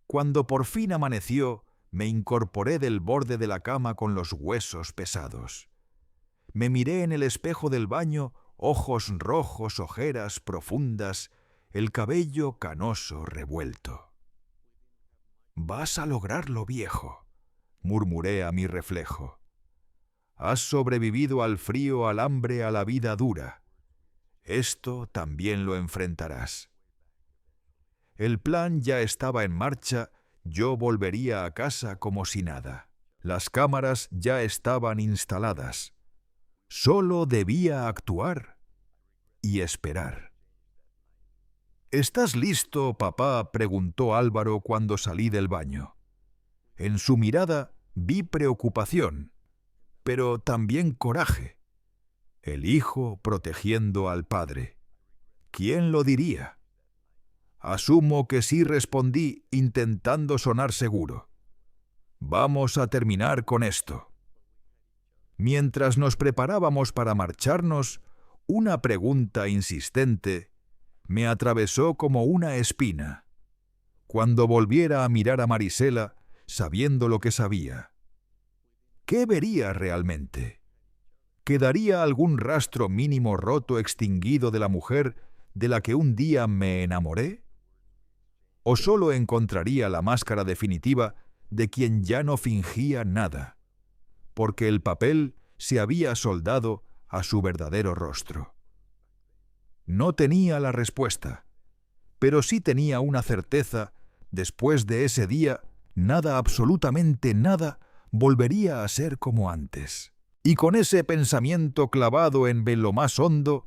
Cuando por fin amaneció, me incorporé del borde de la cama con los huesos pesados. Me miré en el espejo del baño, ojos rojos, ojeras profundas, el cabello canoso revuelto. «Vas a lograrlo, viejo», murmuré a mi reflejo. «Has sobrevivido al frío, al hambre, a la vida dura. Esto también lo enfrentarás». El plan ya estaba en marcha, yo volvería a casa como si nada. Las cámaras ya estaban instaladas. Solo debía actuar y esperar. «¿Estás listo, papá?», preguntó Álvaro cuando salí del baño. En su mirada vi preocupación, pero también coraje. El hijo protegiendo al padre. ¿Quién lo diría? Asumo que sí, respondí, intentando sonar seguro. «Vamos a terminar con esto». Mientras nos preparábamos para marcharnos, una pregunta insistente me atravesó como una espina. Cuando volviera a mirar a Marisela, sabiendo lo que sabía, ¿qué vería realmente? ¿Quedaría algún rastro mínimo roto, extinguido de la mujer de la que un día me enamoré? o solo encontraría la máscara definitiva de quien ya no fingía nada, porque el papel se había soldado a su verdadero rostro. No tenía la respuesta, pero sí tenía una certeza: después de ese día, nada, absolutamente nada, volvería a ser como antes. Y con ese pensamiento clavado en lo más hondo,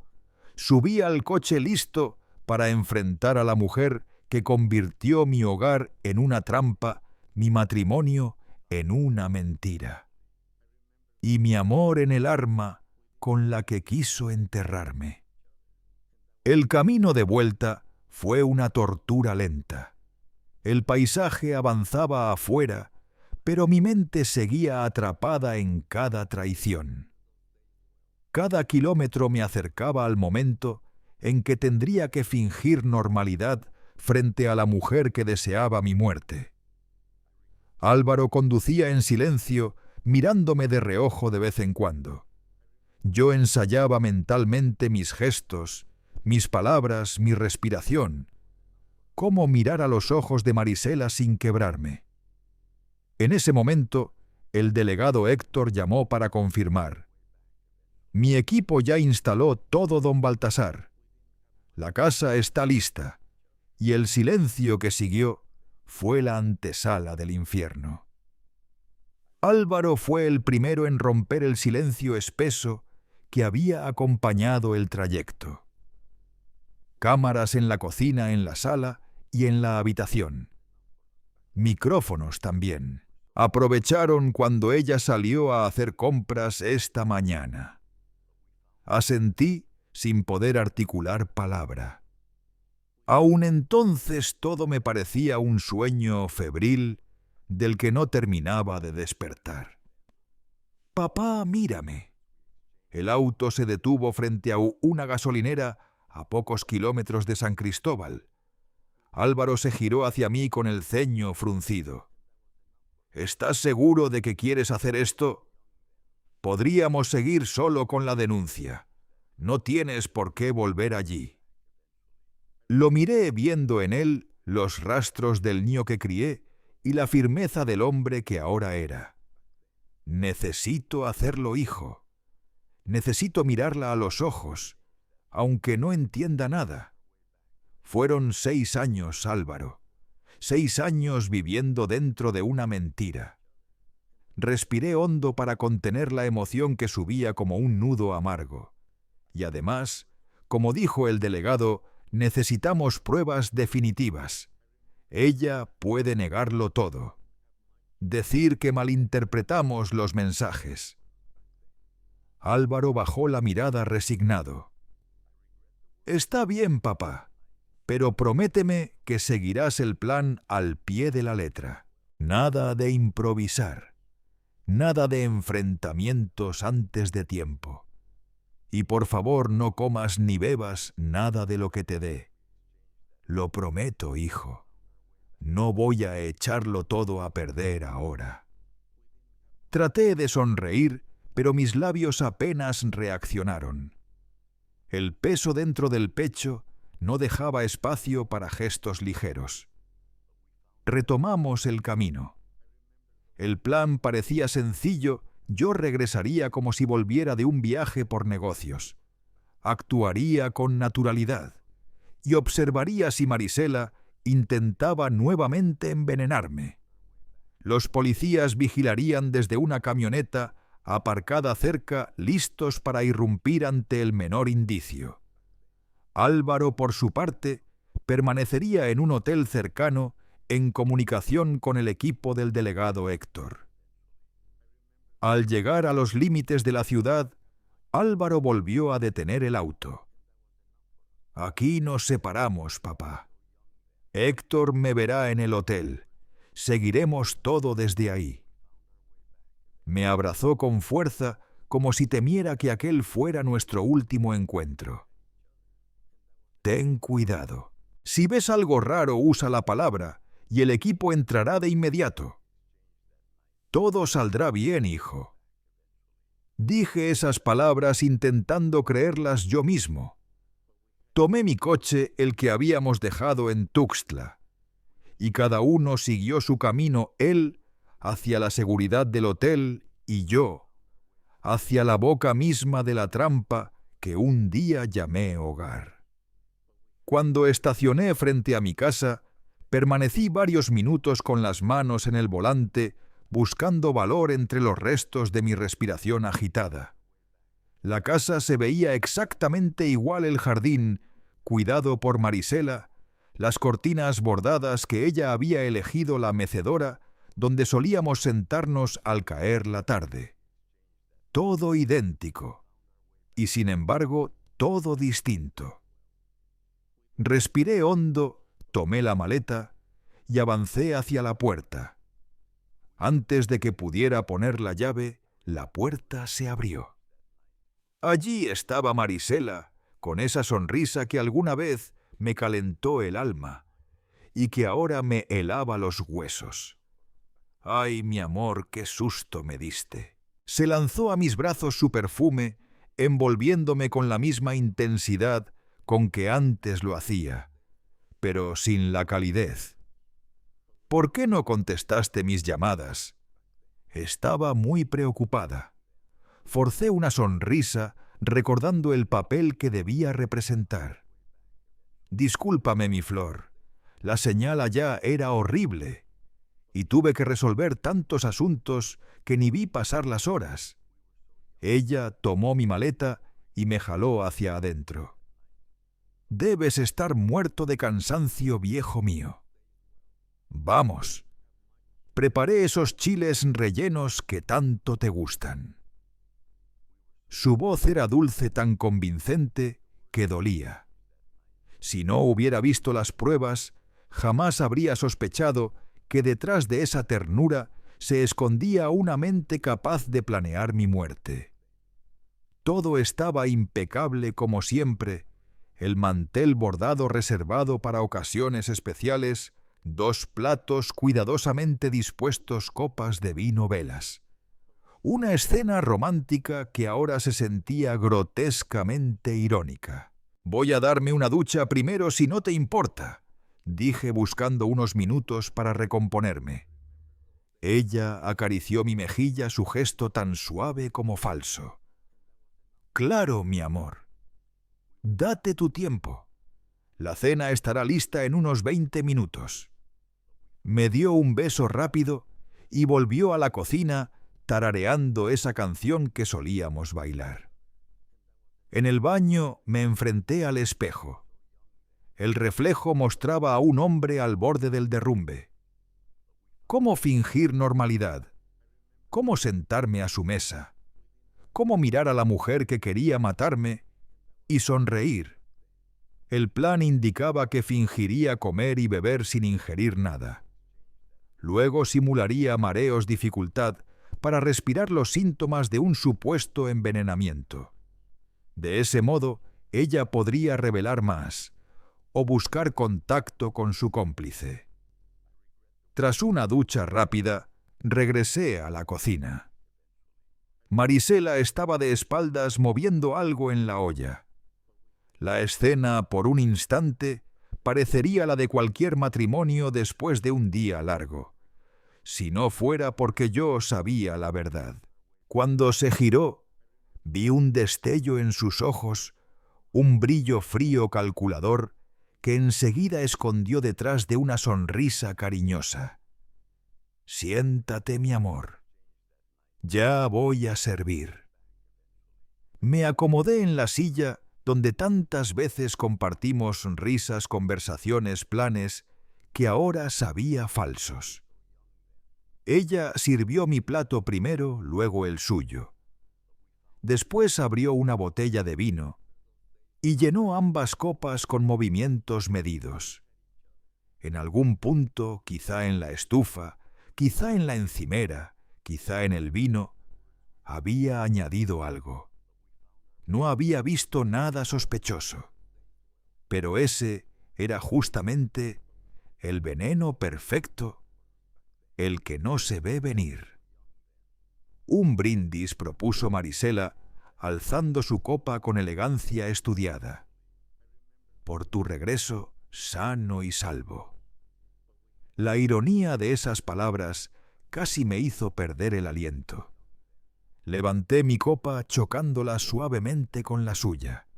subí al coche listo para enfrentar a la mujer que convirtió mi hogar en una trampa, mi matrimonio en una mentira, y mi amor en el arma con la que quiso enterrarme. El camino de vuelta fue una tortura lenta. El paisaje avanzaba afuera, pero mi mente seguía atrapada en cada traición. Cada kilómetro me acercaba al momento en que tendría que fingir normalidad frente a la mujer que deseaba mi muerte. Álvaro conducía en silencio, mirándome de reojo de vez en cuando. Yo ensayaba mentalmente mis gestos, mis palabras, mi respiración. Cómo mirar a los ojos de Marisela sin quebrarme. En ese momento, el delegado Héctor llamó para confirmar: «Mi equipo ya instaló todo, don Baltasar. La casa está lista». Y el silencio que siguió fue la antesala del infierno. Álvaro fue el primero en romper el silencio espeso que había acompañado el trayecto. Cámaras en la cocina, en la sala y en la habitación. Micrófonos también. Aprovecharon cuando ella salió a hacer compras esta mañana. Asentí sin poder articular palabra. Aún entonces todo me parecía un sueño febril del que no terminaba de despertar. «Papá, mírame». El auto se detuvo frente a una gasolinera a pocos kilómetros de San Cristóbal. Álvaro se giró hacia mí con el ceño fruncido. «¿Estás seguro de que quieres hacer esto? Podríamos seguir solo con la denuncia. No tienes por qué volver allí». Lo miré viendo en él los rastros del niño que crié y la firmeza del hombre que ahora era. Necesito hacerlo, hijo. Necesito mirarla a los ojos, aunque no entienda nada. Fueron 6 años, Álvaro. 6 años viviendo dentro de una mentira. Respiré hondo para contener la emoción que subía como un nudo amargo. Y además, como dijo el delegado, necesitamos pruebas definitivas. Ella puede negarlo todo. Decir que malinterpretamos los mensajes. Álvaro bajó la mirada resignado. «Está bien, papá, pero prométeme que seguirás el plan al pie de la letra. Nada de improvisar. Nada de enfrentamientos antes de tiempo. Y por favor no comas ni bebas nada de lo que te dé. Lo prometo, hijo. No voy a echarlo todo a perder ahora». Traté de sonreír, pero mis labios apenas reaccionaron. El peso dentro del pecho no dejaba espacio para gestos ligeros. Retomamos el camino. El plan parecía sencillo. Yo regresaría como si volviera de un viaje por negocios. Actuaría con naturalidad y observaría si Marisela intentaba nuevamente envenenarme. Los policías vigilarían desde una camioneta aparcada cerca, listos para irrumpir ante el menor indicio. Álvaro, por su parte, permanecería en un hotel cercano en comunicación con el equipo del delegado Héctor. Al llegar a los límites de la ciudad, Álvaro volvió a detener el auto. «Aquí nos separamos, papá. Héctor me verá en el hotel. Seguiremos todo desde ahí». Me abrazó con fuerza, como si temiera que aquel fuera nuestro último encuentro. «Ten cuidado. Si ves algo raro, usa la palabra, y el equipo entrará de inmediato». «Todo saldrá bien, hijo». Dije esas palabras intentando creerlas yo mismo. Tomé mi coche, el que habíamos dejado en Tuxtla, y cada uno siguió su camino, él hacia la seguridad del hotel y yo hacia la boca misma de la trampa que un día llamé hogar. Cuando estacioné frente a mi casa, permanecí varios minutos con las manos en el volante, buscando valor entre los restos de mi respiración agitada. La casa se veía exactamente igual el jardín, cuidado por Marisela, las cortinas bordadas que ella había elegido la mecedora, donde solíamos sentarnos al caer la tarde. Todo idéntico, y sin embargo todo distinto. Respiré hondo, tomé la maleta y avancé hacia la puerta. Antes de que pudiera poner la llave, la puerta se abrió. Allí estaba Marisela, con esa sonrisa que alguna vez me calentó el alma y que ahora me helaba los huesos. ¡Ay, mi amor, qué susto me diste! Se lanzó a mis brazos su perfume, envolviéndome con la misma intensidad con que antes lo hacía, pero sin la calidez. ¿Por qué no contestaste mis llamadas? Estaba muy preocupada. Forcé una sonrisa recordando el papel que debía representar. Discúlpame, mi flor, la señal allá era horrible y tuve que resolver tantos asuntos que ni vi pasar las horas. Ella tomó mi maleta y me jaló hacia adentro. Debes estar muerto de cansancio, viejo mío. Vamos. Preparé esos chiles rellenos que tanto te gustan. Su voz era dulce, tan convincente que dolía. Si no hubiera visto las pruebas, jamás habría sospechado que detrás de esa ternura se escondía una mente capaz de planear mi muerte. Todo estaba impecable como siempre, el mantel bordado reservado para ocasiones especiales, 2 platos cuidadosamente dispuestos, copas de vino, velas. Una escena romántica que ahora se sentía grotescamente irónica. «Voy a darme una ducha primero si no te importa», dije buscando unos minutos para recomponerme. Ella acarició mi mejilla, su gesto tan suave como falso. «Claro, mi amor. Date tu tiempo. La cena estará lista en unos 20 minutos». Me dio un beso rápido y volvió a la cocina tarareando esa canción que solíamos bailar. En el baño me enfrenté al espejo. El reflejo mostraba a un hombre al borde del derrumbe. ¿Cómo fingir normalidad? ¿Cómo sentarme a su mesa? ¿Cómo mirar a la mujer que quería matarme y sonreír? El plan indicaba que fingiría comer y beber sin ingerir nada. Luego simularía mareos, dificultad para respirar los síntomas de un supuesto envenenamiento. De ese modo, ella podría revelar más o buscar contacto con su cómplice. Tras una ducha rápida, regresé a la cocina. Marisela estaba de espaldas moviendo algo en la olla. La escena, por un instante, parecería la de cualquier matrimonio después de un día largo, si no fuera porque yo sabía la verdad. Cuando se giró, vi un destello en sus ojos, un brillo frío calculador que enseguida escondió detrás de una sonrisa cariñosa. «Siéntate, mi amor. Ya voy a servir». Me acomodé en la silla donde tantas veces compartimos risas, conversaciones, planes que ahora sabía falsos. Ella sirvió mi plato primero, luego el suyo. Después abrió una botella de vino y llenó ambas copas con movimientos medidos. En algún punto, quizá en la estufa, quizá en la encimera, quizá en el vino, había añadido algo. No había visto nada sospechoso, pero ese era justamente el veneno perfecto, el que no se ve venir. Un brindis, propuso Marisela, alzando su copa con elegancia estudiada. «Por tu regreso sano y salvo». La ironía de esas palabras casi me hizo perder el aliento. Levanté mi copa chocándola suavemente con la suya.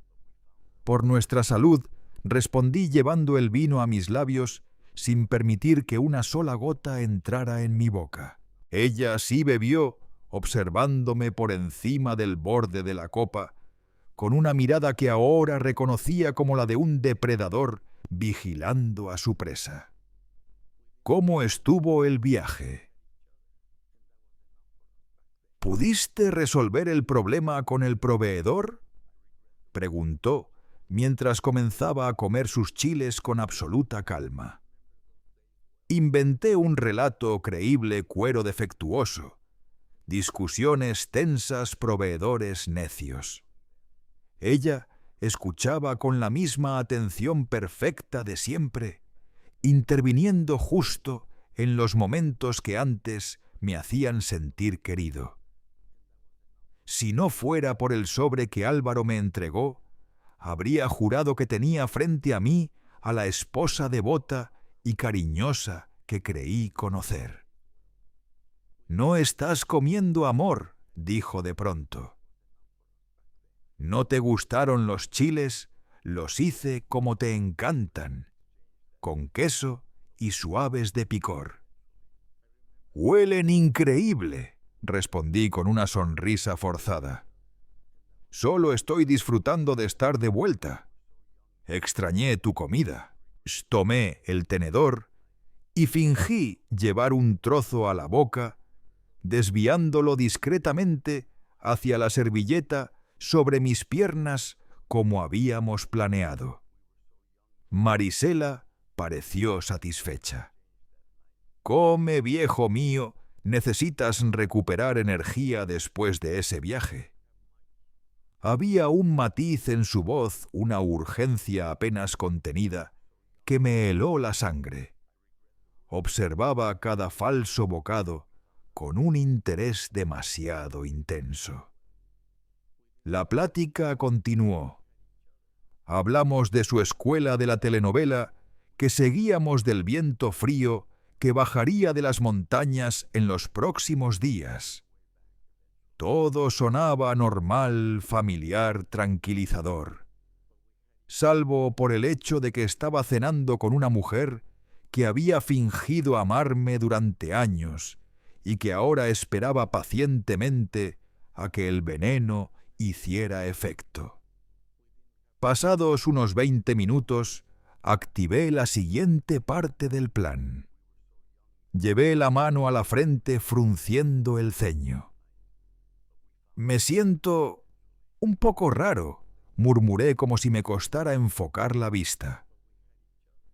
Por nuestra salud, respondí llevando el vino a mis labios sin permitir que una sola gota entrara en mi boca. Ella sí bebió, observándome por encima del borde de la copa, con una mirada que ahora reconocía como la de un depredador vigilando a su presa. ¿Cómo estuvo el viaje? ¿Pudiste resolver el problema con el proveedor?, preguntó, mientras comenzaba a comer sus chiles con absoluta calma. Inventé un relato creíble, cuero defectuoso. Discusiones tensas, proveedores necios. Ella escuchaba con la misma atención perfecta de siempre, interviniendo justo en los momentos que antes me hacían sentir querido. Si no fuera por el sobre que Álvaro me entregó, habría jurado que tenía frente a mí a la esposa devota y cariñosa que creí conocer. «No estás comiendo amor», dijo de pronto. «¿No te gustaron los chiles? Los hice como te encantan, con queso y suaves de picor». «Huelen increíble», respondí con una sonrisa forzada. «Solo estoy disfrutando de estar de vuelta. Extrañé tu comida». Tomé el tenedor y fingí llevar un trozo a la boca, desviándolo discretamente hacia la servilleta sobre mis piernas como habíamos planeado. Marisela pareció satisfecha. «Come, viejo mío, necesitas recuperar energía después de ese viaje». Había un matiz en su voz, una urgencia apenas contenida, que me heló la sangre. Observaba cada falso bocado con un interés demasiado intenso. La plática continuó. Hablamos de su escuela de la telenovela, que seguíamos del viento frío que bajaría de las montañas en los próximos días. Todo sonaba normal, familiar, tranquilizador, salvo por el hecho de que estaba cenando con una mujer que había fingido amarme durante años y que ahora esperaba pacientemente a que el veneno hiciera efecto. Pasados unos 20 minutos, activé la siguiente parte del plan. Llevé la mano a la frente frunciendo el ceño. «Me siento un poco raro», murmuré como si me costara enfocar la vista.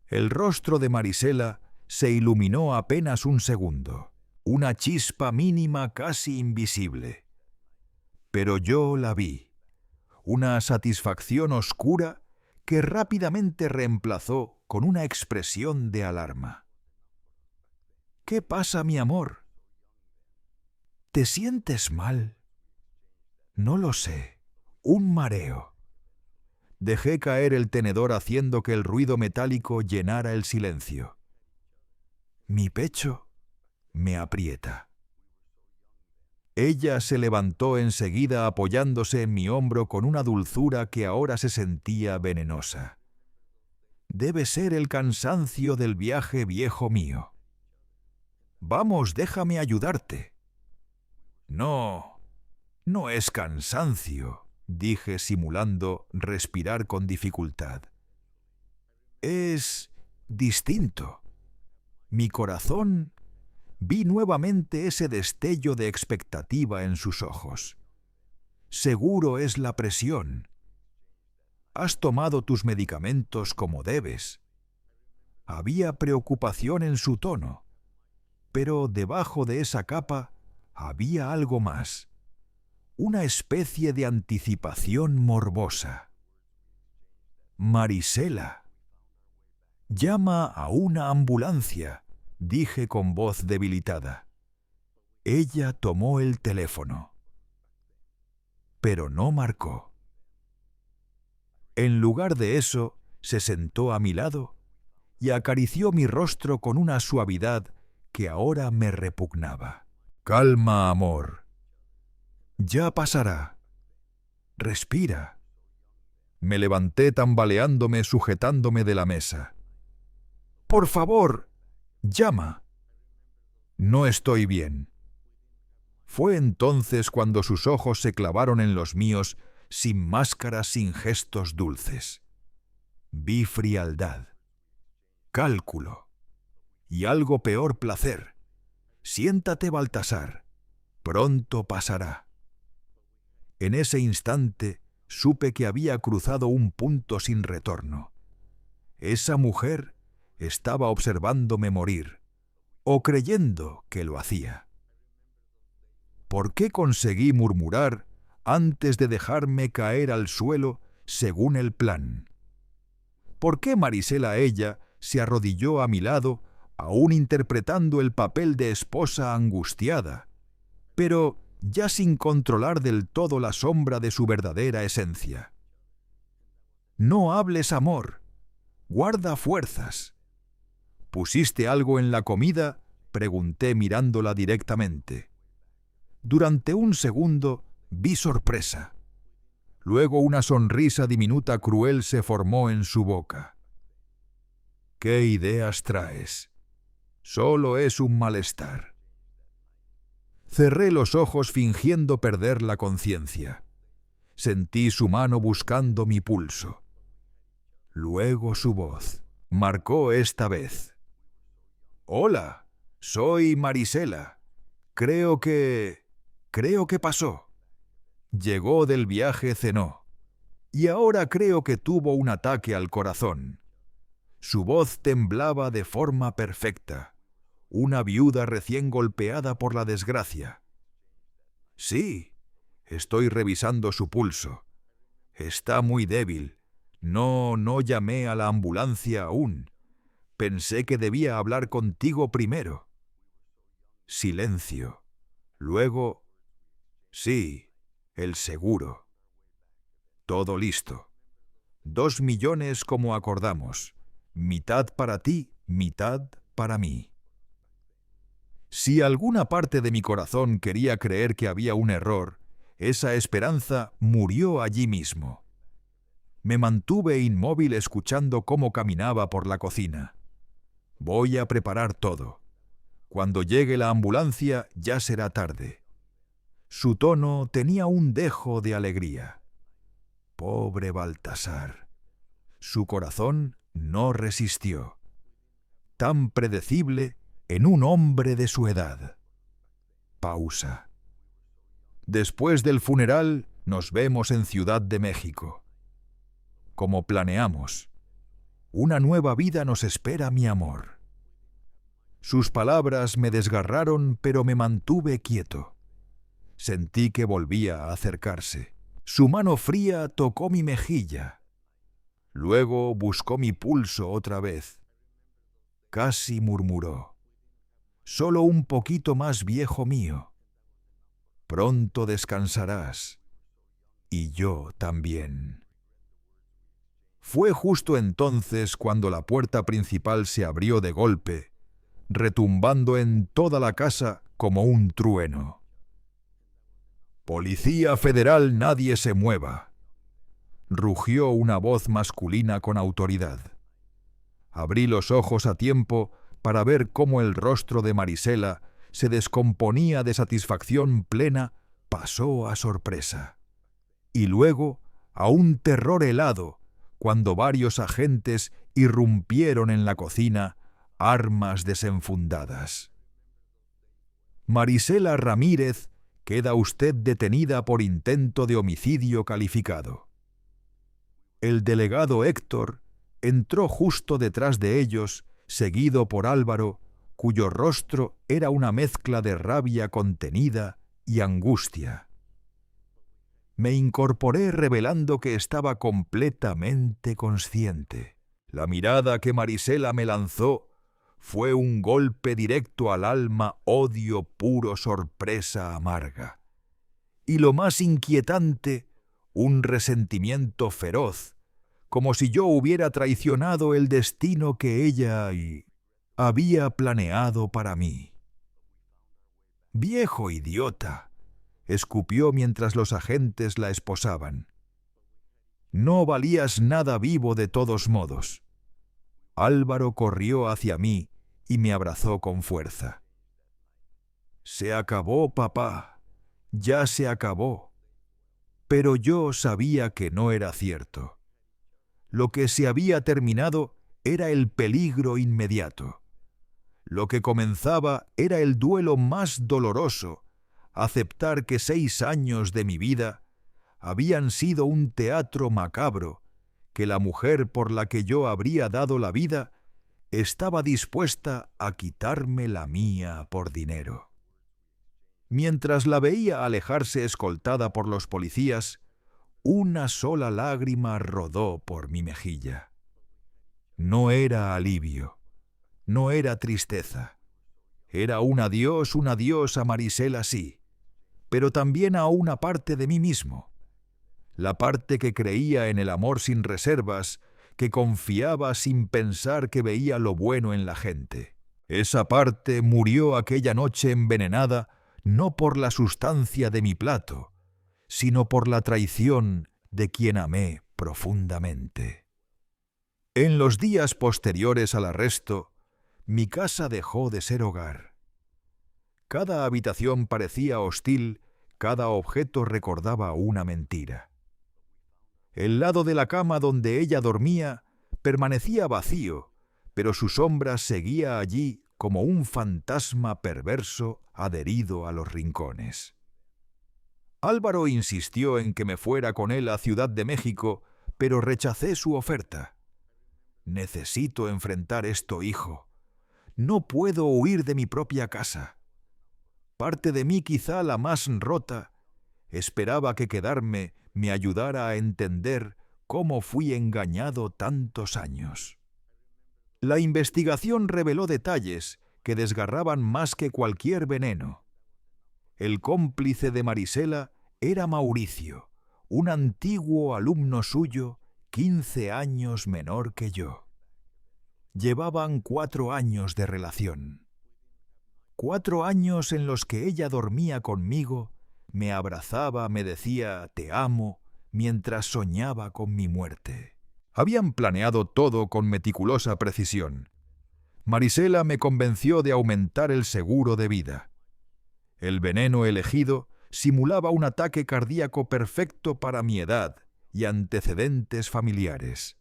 El rostro de Marisela se iluminó apenas un segundo, una chispa mínima casi invisible. Pero yo la vi, una satisfacción oscura que rápidamente reemplazó con una expresión de alarma. «¿Qué pasa, mi amor? ¿Te sientes mal?» «No lo sé. Un mareo». Dejé caer el tenedor haciendo que el ruido metálico llenara el silencio. «Mi pecho me aprieta». Ella se levantó enseguida apoyándose en mi hombro con una dulzura que ahora se sentía venenosa. «Debe ser el cansancio del viaje, viejo mío. Vamos, déjame ayudarte». «No, no es cansancio», dije simulando respirar con dificultad. «Es distinto. Mi corazón...» Vi nuevamente ese destello de expectativa en sus ojos. «Seguro es la presión. Has tomado tus medicamentos como debes». Había preocupación en su tono, pero debajo de esa capa había algo más, una especie de anticipación morbosa. «Marisela». «Llama a una ambulancia», dije con voz debilitada. Ella tomó el teléfono, pero no marcó. En lugar de eso, se sentó a mi lado y acarició mi rostro con una suavidad que ahora me repugnaba. «Calma, amor. Ya pasará. Respira». Me levanté tambaleándome, sujetándome de la mesa. «Por favor, llama». «No estoy bien». Fue entonces cuando sus ojos se clavaron en los míos, sin máscara, sin gestos dulces. Vi frialdad, cálculo y algo peor, placer. «Siéntate, Baltasar. Pronto pasará». En ese instante supe que había cruzado un punto sin retorno. Esa mujer estaba observándome morir, o creyendo que lo hacía. ¿Por qué conseguí murmurar antes de dejarme caer al suelo según el plan? ¿Por qué Marisela ella se arrodilló a mi lado, aún interpretando el papel de esposa angustiada, pero ya sin controlar del todo la sombra de su verdadera esencia? «No hables, amor. Guarda fuerzas». «¿Pusiste algo en la comida?», pregunté mirándola directamente. Durante un segundo vi sorpresa. Luego una sonrisa diminuta cruel se formó en su boca. «¿Qué ideas traes? Solo es un malestar». Cerré los ojos fingiendo perder la conciencia. Sentí su mano buscando mi pulso. Luego su voz marcó esta vez. «Hola, soy Marisela. Creo que pasó. Llegó del viaje, cenó. Y ahora creo que tuvo un ataque al corazón». Su voz temblaba de forma perfecta. Una viuda recién golpeada por la desgracia. «Sí, estoy revisando su pulso. Está muy débil. No llamé a la ambulancia aún. Pensé que debía hablar contigo primero». Silencio. Luego, «Sí, el seguro. Todo listo. 2 millones como acordamos. Mitad para ti, mitad para mí». Si alguna parte de mi corazón quería creer que había un error, esa esperanza murió allí mismo. Me mantuve inmóvil escuchando cómo caminaba por la cocina. «Voy a preparar todo. Cuando llegue la ambulancia ya será tarde». Su tono tenía un dejo de alegría. Pobre Baltasar. Su corazón no resistió. Tan predecible en un hombre de su edad. Pausa. «Después del funeral nos vemos en Ciudad de México. Como planeamos. Una nueva vida nos espera, mi amor». Sus palabras me desgarraron, pero me mantuve quieto. Sentí que volvía a acercarse. Su mano fría tocó mi mejilla. Luego buscó mi pulso otra vez. Casi murmuró: «Solo un poquito más viejo mío. Pronto descansarás. Y yo también». Fue justo entonces cuando la puerta principal se abrió de golpe, retumbando en toda la casa como un trueno. «Policía Federal, nadie se mueva», rugió una voz masculina con autoridad. Abrí los ojos a tiempo para ver cómo el rostro de Marisela se descomponía de satisfacción plena, pasó a sorpresa. Y luego a un terror helado, cuando varios agentes irrumpieron en la cocina, armas desenfundadas. «Marisela Ramírez, queda usted detenida por intento de homicidio calificado». El delegado Héctor entró justo detrás de ellos, seguido por Álvaro, cuyo rostro era una mezcla de rabia contenida y angustia. Me incorporé revelando que estaba completamente consciente. La mirada que Marisela me lanzó fue un golpe directo al alma, odio puro, sorpresa amarga. Y lo más inquietante, un resentimiento feroz, como si yo hubiera traicionado el destino que ella había planeado para mí. «Viejo idiota», escupió mientras los agentes la esposaban. «No valías nada vivo de todos modos». Álvaro corrió hacia mí y me abrazó con fuerza. «Se acabó, papá, ya se acabó». Pero yo sabía que no era cierto. Lo que se había terminado era el peligro inmediato. Lo que comenzaba era el duelo más doloroso, aceptar que 6 años de mi vida habían sido un teatro macabro, que la mujer por la que yo habría dado la vida estaba dispuesta a quitarme la mía por dinero. Mientras la veía alejarse escoltada por los policías, una sola lágrima rodó por mi mejilla. No era alivio, no era tristeza. Era un adiós a Marisela, sí, pero también a una parte de mí mismo. La parte que creía en el amor sin reservas, que confiaba sin pensar que veía lo bueno en la gente. Esa parte murió aquella noche envenenada no por la sustancia de mi plato, sino por la traición de quien amé profundamente. En los días posteriores al arresto, mi casa dejó de ser hogar. Cada habitación parecía hostil, cada objeto recordaba una mentira. El lado de la cama donde ella dormía permanecía vacío, pero su sombra seguía allí como un fantasma perverso adherido a los rincones. Álvaro insistió en que me fuera con él a Ciudad de México, pero rechacé su oferta. «Necesito enfrentar esto, hijo. No puedo huir de mi propia casa. Parte de mí, quizá la más rota, esperaba que quedarme me ayudara a entender cómo fui engañado tantos años». La investigación reveló detalles que desgarraban más que cualquier veneno. El cómplice de Marisela era Mauricio, un antiguo alumno suyo, 15 años menor que yo. Llevaban 4 años de relación. 4 años en los que ella dormía conmigo, me abrazaba, me decía «te amo», mientras soñaba con mi muerte. Habían planeado todo con meticulosa precisión. Marisela me convenció de aumentar el seguro de vida. El veneno elegido simulaba un ataque cardíaco perfecto para mi edad y antecedentes familiares.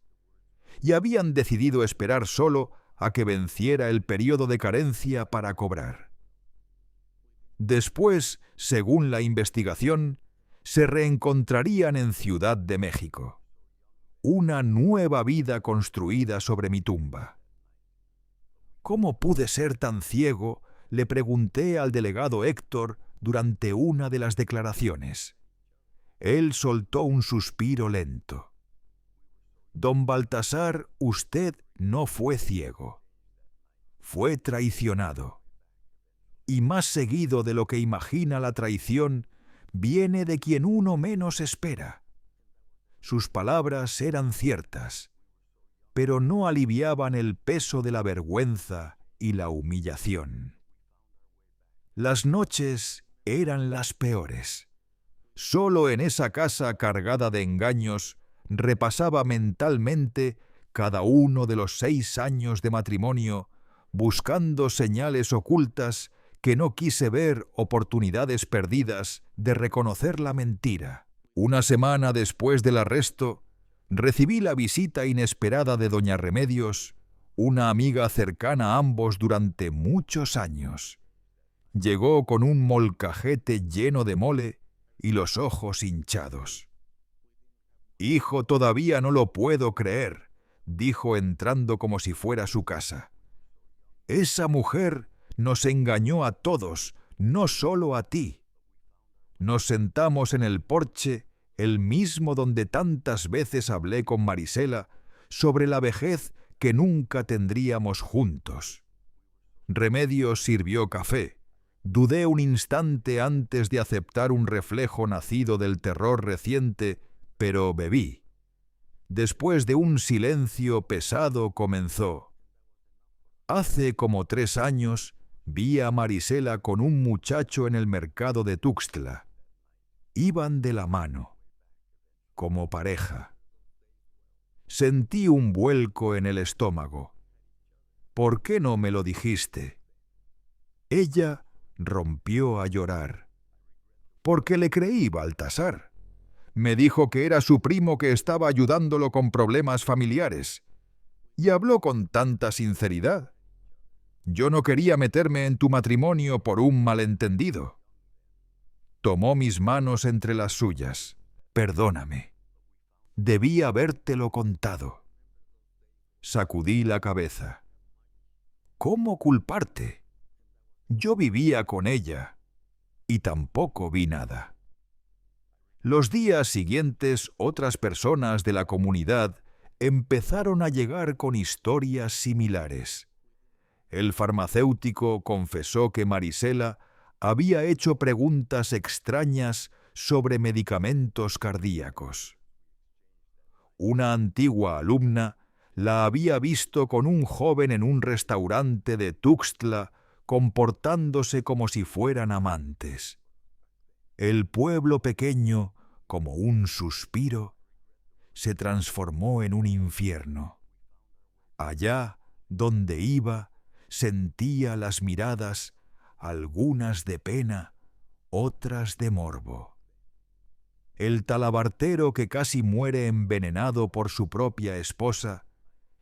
Y habían decidido esperar solo a que venciera el periodo de carencia para cobrar. Después, según la investigación, se reencontrarían en Ciudad de México. Una nueva vida construida sobre mi tumba. ¿Cómo pude ser tan ciego?, le pregunté al delegado Héctor durante una de las declaraciones. Él soltó un suspiro lento. «Don Baltasar, usted no fue ciego. Fue traicionado. Y más seguido de lo que imagina la traición, viene de quien uno menos espera». Sus palabras eran ciertas, pero no aliviaban el peso de la vergüenza y la humillación. Las noches eran las peores. Solo en esa casa cargada de engaños repasaba mentalmente cada uno de los 6 años de matrimonio, buscando señales ocultas que no quise ver, oportunidades perdidas de reconocer la mentira. Una semana después del arresto, recibí la visita inesperada de doña Remedios, una amiga cercana a ambos durante muchos años. Llegó con un molcajete lleno de mole y los ojos hinchados. «Hijo, todavía no lo puedo creer», dijo entrando como si fuera su casa. «Esa mujer nos engañó a todos, no solo a ti». Nos sentamos en el porche, el mismo donde tantas veces hablé con Marisela sobre la vejez que nunca tendríamos juntos. Remedios sirvió café. Dudé un instante antes de aceptar un reflejo nacido del terror reciente, pero bebí. Después de un silencio pesado comenzó. Hace como 3 años vi a Marisela con un muchacho en el mercado de Tuxtla. Iban de la mano, como pareja. Sentí un vuelco en el estómago. ¿Por qué no me lo dijiste? Ella rompió a llorar. Porque le creí, Baltasar. Me dijo que era su primo que estaba ayudándolo con problemas familiares. Y habló con tanta sinceridad. Yo no quería meterme en tu matrimonio por un malentendido. Tomó mis manos entre las suyas. Perdóname. Debí habértelo contado. Sacudí la cabeza. ¿Cómo culparte? Yo vivía con ella y tampoco vi nada. Los días siguientes, otras personas de la comunidad empezaron a llegar con historias similares. El farmacéutico confesó que Marisela había hecho preguntas extrañas sobre medicamentos cardíacos. Una antigua alumna la había visto con un joven en un restaurante de Tuxtla comportándose como si fueran amantes. El pueblo pequeño, como un suspiro, se transformó en un infierno. Allá donde iba, sentía las miradas, algunas de pena, otras de morbo. El talabartero que casi muere envenenado por su propia esposa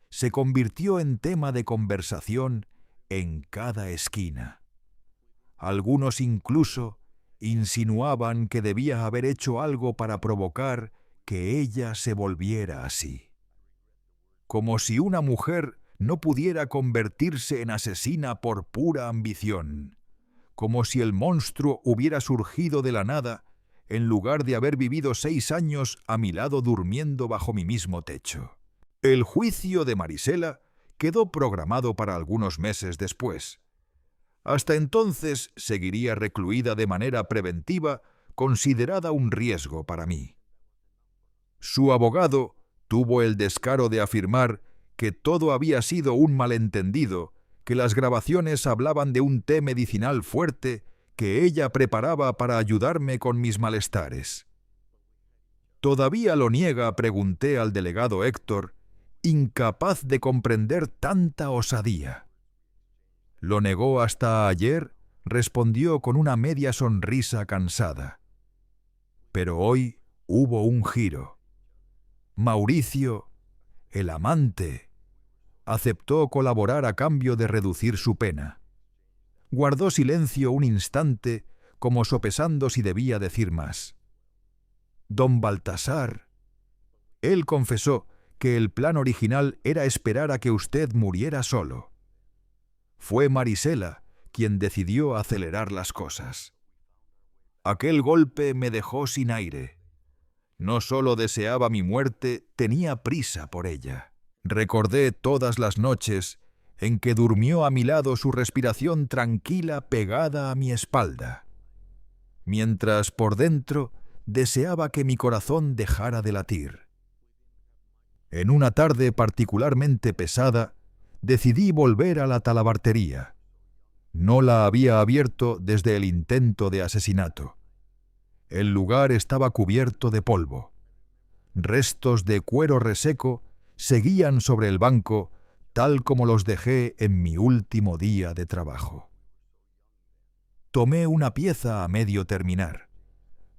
se convirtió en tema de conversación en cada esquina. Algunos incluso insinuaban que debía haber hecho algo para provocar que ella se volviera así. Como si una mujer no pudiera convertirse en asesina por pura ambición, como si el monstruo hubiera surgido de la nada en lugar de haber vivido 6 años a mi lado durmiendo bajo mi mismo techo. El juicio de Marisela quedó programado para algunos meses después. Hasta entonces seguiría recluida de manera preventiva, considerada un riesgo para mí. Su abogado tuvo el descaro de afirmar que todo había sido un malentendido, que las grabaciones hablaban de un té medicinal fuerte que ella preparaba para ayudarme con mis malestares. ¿Todavía lo niega?, pregunté al delegado Héctor, incapaz de comprender tanta osadía. ¿Lo negó hasta ayer?, respondió con una media sonrisa cansada. Pero hoy hubo un giro. Mauricio, el amante, aceptó colaborar a cambio de reducir su pena. Guardó silencio un instante, como sopesando si debía decir más. Don Baltasar. Él confesó que el plan original era esperar a que usted muriera solo. Fue Marisela quien decidió acelerar las cosas. Aquel golpe me dejó sin aire. No solo deseaba mi muerte, tenía prisa por ella. Recordé todas las noches en que durmió a mi lado su respiración tranquila pegada a mi espalda, mientras por dentro deseaba que mi corazón dejara de latir. En una tarde particularmente pesada, decidí volver a la talabartería. No la había abierto desde el intento de asesinato. El lugar estaba cubierto de polvo. Restos de cuero reseco seguían sobre el banco, tal como los dejé en mi último día de trabajo. Tomé una pieza a medio terminar.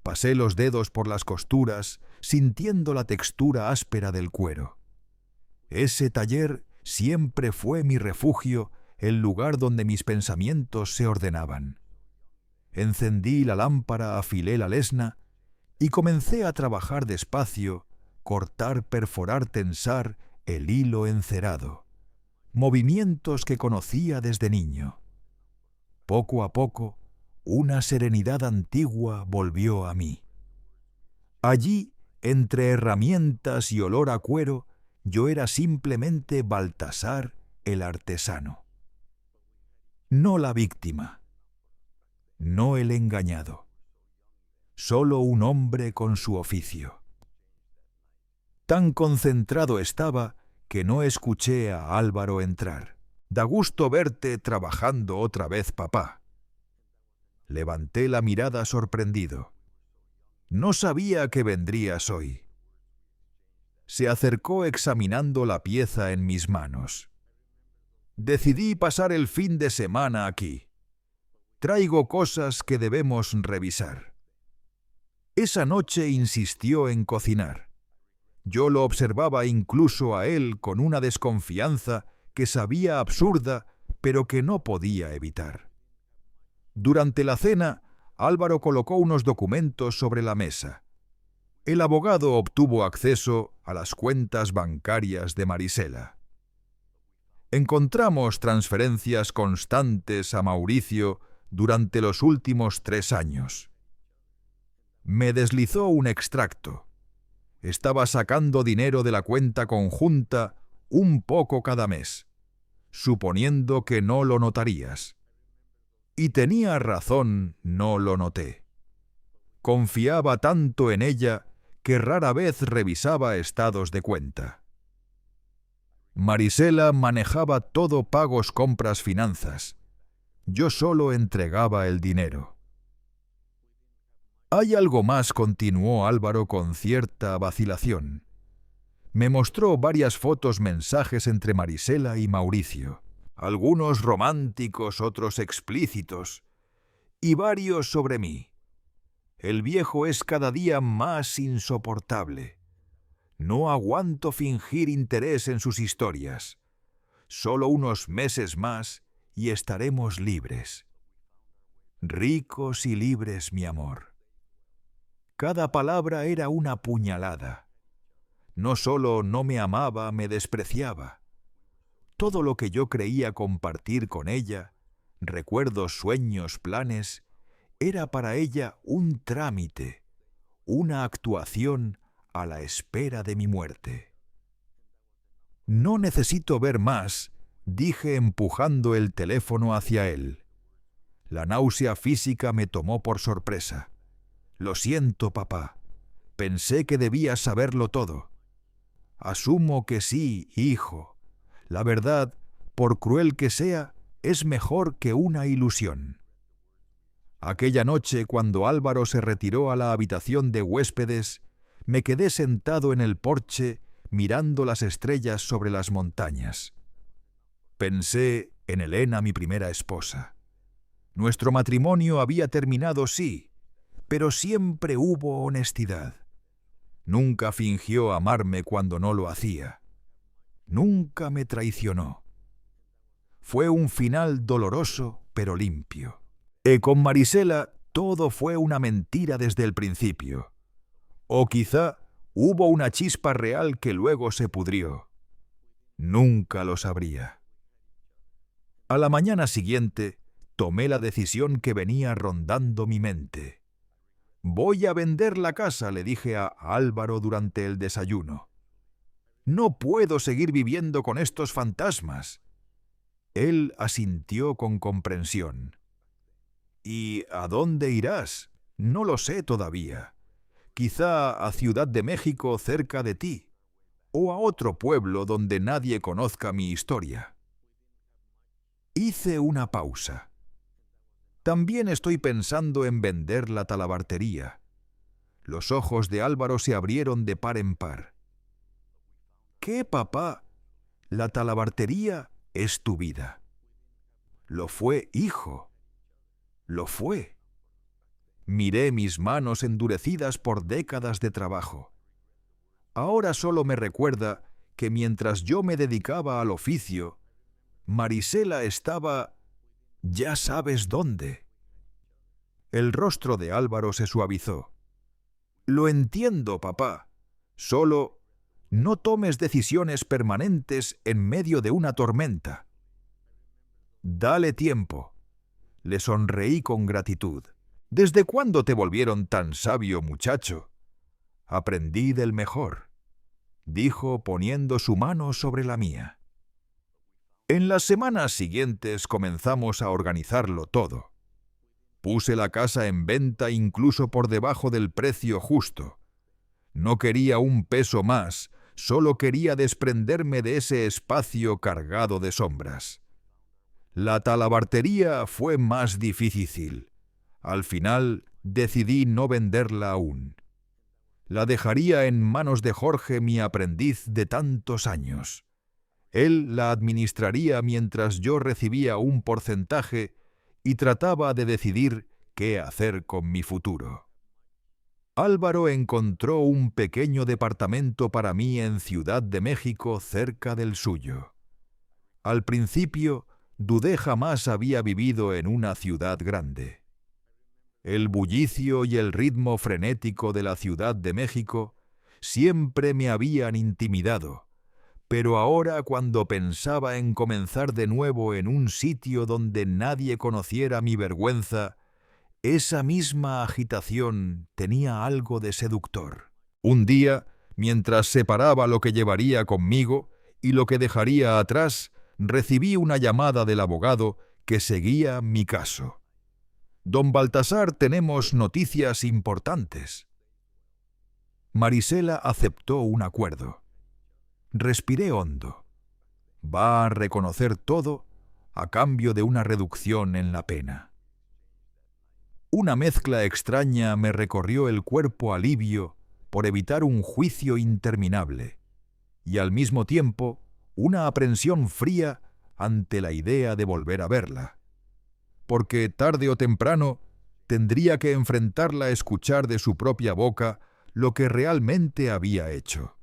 Pasé los dedos por las costuras, sintiendo la textura áspera del cuero. Ese taller siempre fue mi refugio, el lugar donde mis pensamientos se ordenaban. Encendí la lámpara, afilé la lesna y comencé a trabajar despacio, cortar, perforar, tensar el hilo encerado. Movimientos que conocía desde niño. Poco a poco, una serenidad antigua volvió a mí. Allí, entre herramientas y olor a cuero, yo era simplemente Baltasar el artesano. No la víctima, no el engañado, solo un hombre con su oficio. Tan concentrado estaba que no escuché a Álvaro entrar. «Da gusto verte trabajando otra vez, papá». Levanté la mirada sorprendido. No sabía que vendrías hoy. Se acercó examinando la pieza en mis manos. Decidí pasar el fin de semana aquí. Traigo cosas que debemos revisar. Esa noche insistió en cocinar. Yo lo observaba incluso a él con una desconfianza que sabía absurda, pero que no podía evitar. Durante la cena, Álvaro colocó unos documentos sobre la mesa. El abogado obtuvo acceso a las cuentas bancarias de Marisela. Encontramos transferencias constantes a Mauricio durante los últimos 3 años. Me deslizó un extracto. Estaba sacando dinero de la cuenta conjunta un poco cada mes, suponiendo que no lo notarías. Y tenía razón, no lo noté. Confiaba tanto en ella que rara vez revisaba estados de cuenta. Marisela manejaba todo pagos, compras, finanzas. Yo solo entregaba el dinero. «Hay algo más», continuó Álvaro con cierta vacilación. Me mostró varias fotos, mensajes entre Marisela y Mauricio, algunos románticos, otros explícitos, y varios sobre mí. El viejo es cada día más insoportable. No aguanto fingir interés en sus historias. Solo unos meses más y estaremos libres. Ricos y libres, mi amor. Cada palabra era una puñalada. No solo no me amaba, me despreciaba. Todo lo que yo creía compartir con ella, recuerdos, sueños, planes, era para ella un trámite, una actuación a la espera de mi muerte. «No necesito ver más», dije empujando el teléfono hacia él. La náusea física me tomó por sorpresa. «Lo siento, papá. Pensé que debías saberlo todo». «Asumo que sí, hijo. La verdad, por cruel que sea, es mejor que una ilusión». Aquella noche, cuando Álvaro se retiró a la habitación de huéspedes, me quedé sentado en el porche mirando las estrellas sobre las montañas. Pensé en Elena, mi primera esposa. Nuestro matrimonio había terminado, sí, pero siempre hubo honestidad. Nunca fingió amarme cuando no lo hacía. Nunca me traicionó. Fue un final doloroso, pero limpio. Con Marisela todo fue una mentira desde el principio. O quizá hubo una chispa real que luego se pudrió. Nunca lo sabría. A la mañana siguiente tomé la decisión que venía rondando mi mente. «Voy a vender la casa», le dije a Álvaro durante el desayuno. «No puedo seguir viviendo con estos fantasmas». Él asintió con comprensión. «¿Y a dónde irás? No lo sé todavía. Quizá a Ciudad de México, cerca de ti, o a otro pueblo donde nadie conozca mi historia». Hice una pausa. «También estoy pensando en vender la talabartería». Los ojos de Álvaro se abrieron de par en par. «¿Qué, papá? La talabartería es tu vida». «Lo fue, hijo. Lo fue». Miré mis manos endurecidas por décadas de trabajo. Ahora solo me recuerda que mientras yo me dedicaba al oficio, Marisela estaba... ya sabes dónde. El rostro de Álvaro se suavizó. «Lo entiendo, papá. Solo no tomes decisiones permanentes en medio de una tormenta». «Dale tiempo». Le sonreí con gratitud. «¿Desde cuándo te volvieron tan sabio, muchacho?» «Aprendí del mejor», dijo poniendo su mano sobre la mía. En las semanas siguientes comenzamos a organizarlo todo. Puse la casa en venta incluso por debajo del precio justo. No quería un peso más, solo quería desprenderme de ese espacio cargado de sombras. La talabartería fue más difícil. Al final decidí no venderla aún. La dejaría en manos de Jorge, mi aprendiz de tantos años. Él la administraría mientras yo recibía un porcentaje y trataba de decidir qué hacer con mi futuro. Álvaro encontró un pequeño departamento para mí en Ciudad de México, cerca del suyo. Al principio, dudé jamás había vivido en una ciudad grande. El bullicio y el ritmo frenético de la Ciudad de México siempre me habían intimidado, pero ahora, cuando pensaba en comenzar de nuevo en un sitio donde nadie conociera mi vergüenza, esa misma agitación tenía algo de seductor. Un día, mientras separaba lo que llevaría conmigo y lo que dejaría atrás, recibí una llamada del abogado que seguía mi caso. «Don Baltasar, tenemos noticias importantes». Marisela aceptó un acuerdo. Respiré hondo. Va a reconocer todo a cambio de una reducción en la pena. Una mezcla extraña me recorrió el cuerpo, alivio por evitar un juicio interminable, y al mismo tiempo una aprensión fría ante la idea de volver a verla, porque tarde o temprano tendría que enfrentarla a escuchar de su propia boca lo que realmente había hecho.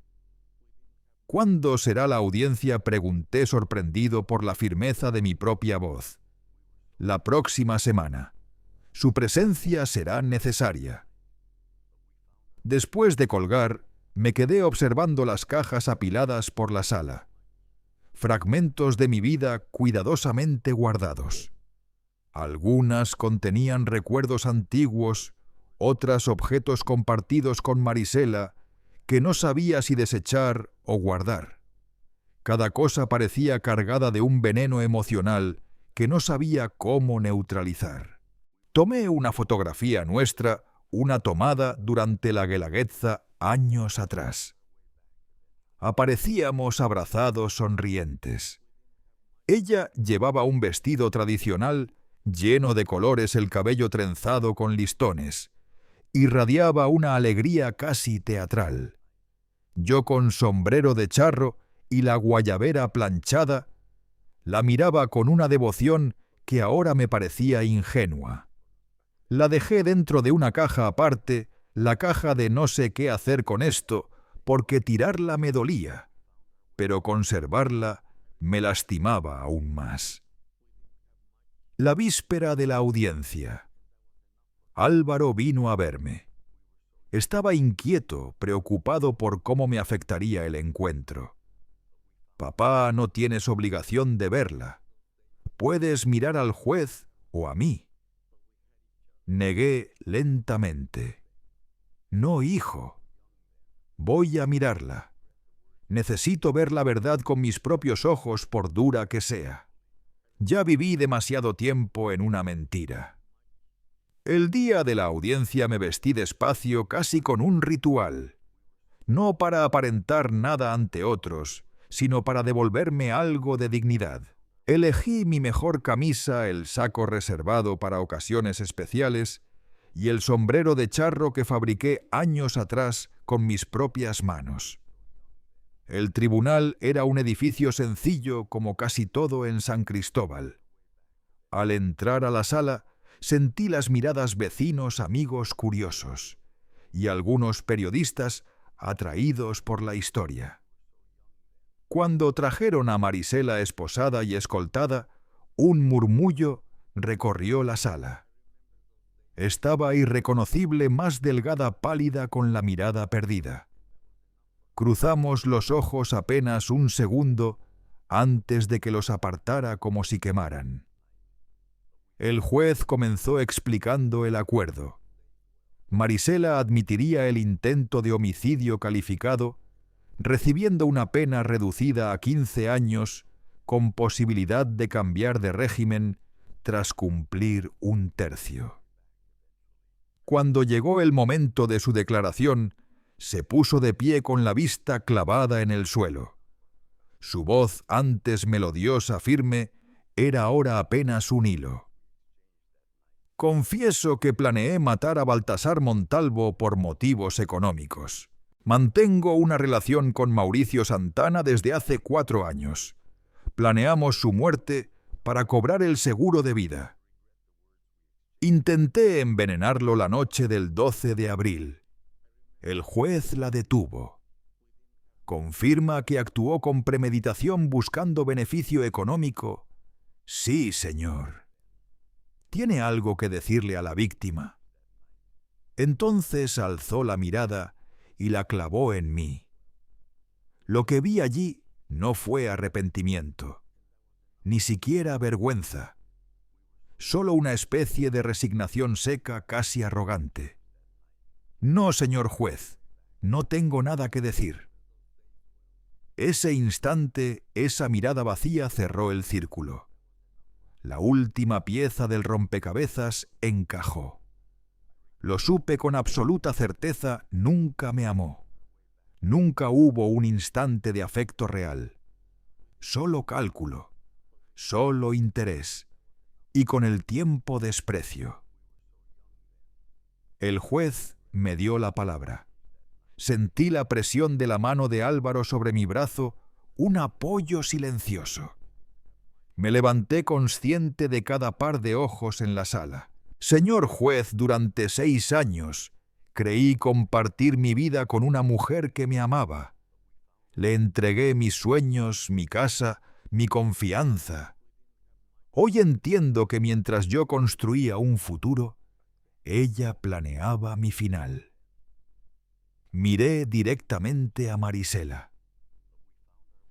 «¿Cuándo será la audiencia?», pregunté, sorprendido por la firmeza de mi propia voz. «La próxima semana. Su presencia será necesaria». Después de colgar, me quedé observando las cajas apiladas por la sala. Fragmentos de mi vida cuidadosamente guardados. Algunas contenían recuerdos antiguos, otras objetos compartidos con Marisela, que no sabía si desechar o guardar. Cada cosa parecía cargada de un veneno emocional que no sabía cómo neutralizar. Tomé una fotografía nuestra, una tomada durante la Guelaguetza años atrás. Aparecíamos abrazados, sonrientes. Ella llevaba un vestido tradicional, lleno de colores, el cabello trenzado con listones. Irradiaba una alegría casi teatral. Yo, con sombrero de charro y la guayabera planchada, la miraba con una devoción que ahora me parecía ingenua. La dejé dentro de una caja aparte, la caja de no sé qué hacer con esto, porque tirarla me dolía, pero conservarla me lastimaba aún más. La víspera de la audiencia. Álvaro vino a verme. Estaba inquieto, preocupado por cómo me afectaría el encuentro. «Papá, no tienes obligación de verla. Puedes mirar al juez o a mí». Negué lentamente. «No, hijo. Voy a mirarla. Necesito ver la verdad con mis propios ojos, por dura que sea. Ya viví demasiado tiempo en una mentira». El día de la audiencia me vestí despacio, casi con un ritual. No para aparentar nada ante otros, sino para devolverme algo de dignidad. Elegí mi mejor camisa, el saco reservado para ocasiones especiales y el sombrero de charro que fabriqué años atrás con mis propias manos. El tribunal era un edificio sencillo, como casi todo en San Cristóbal. Al entrar a la sala, sentí las miradas vecinos, amigos curiosos, y algunos periodistas atraídos por la historia. Cuando trajeron a Marisela esposada y escoltada, un murmullo recorrió la sala. Estaba irreconocible, más delgada, pálida, con la mirada perdida. Cruzamos los ojos apenas un segundo antes de que los apartara como si quemaran. El juez comenzó explicando el acuerdo. Marisela admitiría el intento de homicidio calificado, recibiendo una pena reducida a 15 años con posibilidad de cambiar de régimen tras cumplir un tercio. Cuando llegó el momento de su declaración, Se puso de pie con la vista clavada en el suelo. Su voz, antes melodiosa, firme, era ahora apenas un hilo. Confieso que planeé matar a Baltasar Montalvo por motivos económicos. Mantengo una relación con Mauricio Santana desde hace 4 años. Planeamos su muerte para cobrar el seguro de vida. Intenté envenenarlo la noche del 12 de abril. El juez la detuvo. ¿Confirma que actuó con premeditación buscando beneficio económico? Sí, señor. ¿Tiene algo que decirle a la víctima? Entonces alzó la mirada y la clavó en mí. Lo que vi allí no fue arrepentimiento, ni siquiera vergüenza, solo una especie de resignación seca, casi arrogante. No, señor juez, no tengo nada que decir. Ese instante, esa mirada vacía cerró el círculo. La última pieza del rompecabezas encajó. Lo supe con absoluta certeza, nunca me amó. Nunca hubo un instante de afecto real. Solo cálculo, solo interés, y con el tiempo desprecio. El juez me dio la palabra. Sentí la presión de la mano de Álvaro sobre mi brazo, un apoyo silencioso. Me levanté consciente de cada par de ojos en la sala. Señor juez, durante 6 años creí compartir mi vida con una mujer que me amaba. Le entregué mis sueños, mi casa, mi confianza. Hoy entiendo que mientras yo construía un futuro, ella planeaba mi final. Miré directamente a Marisela.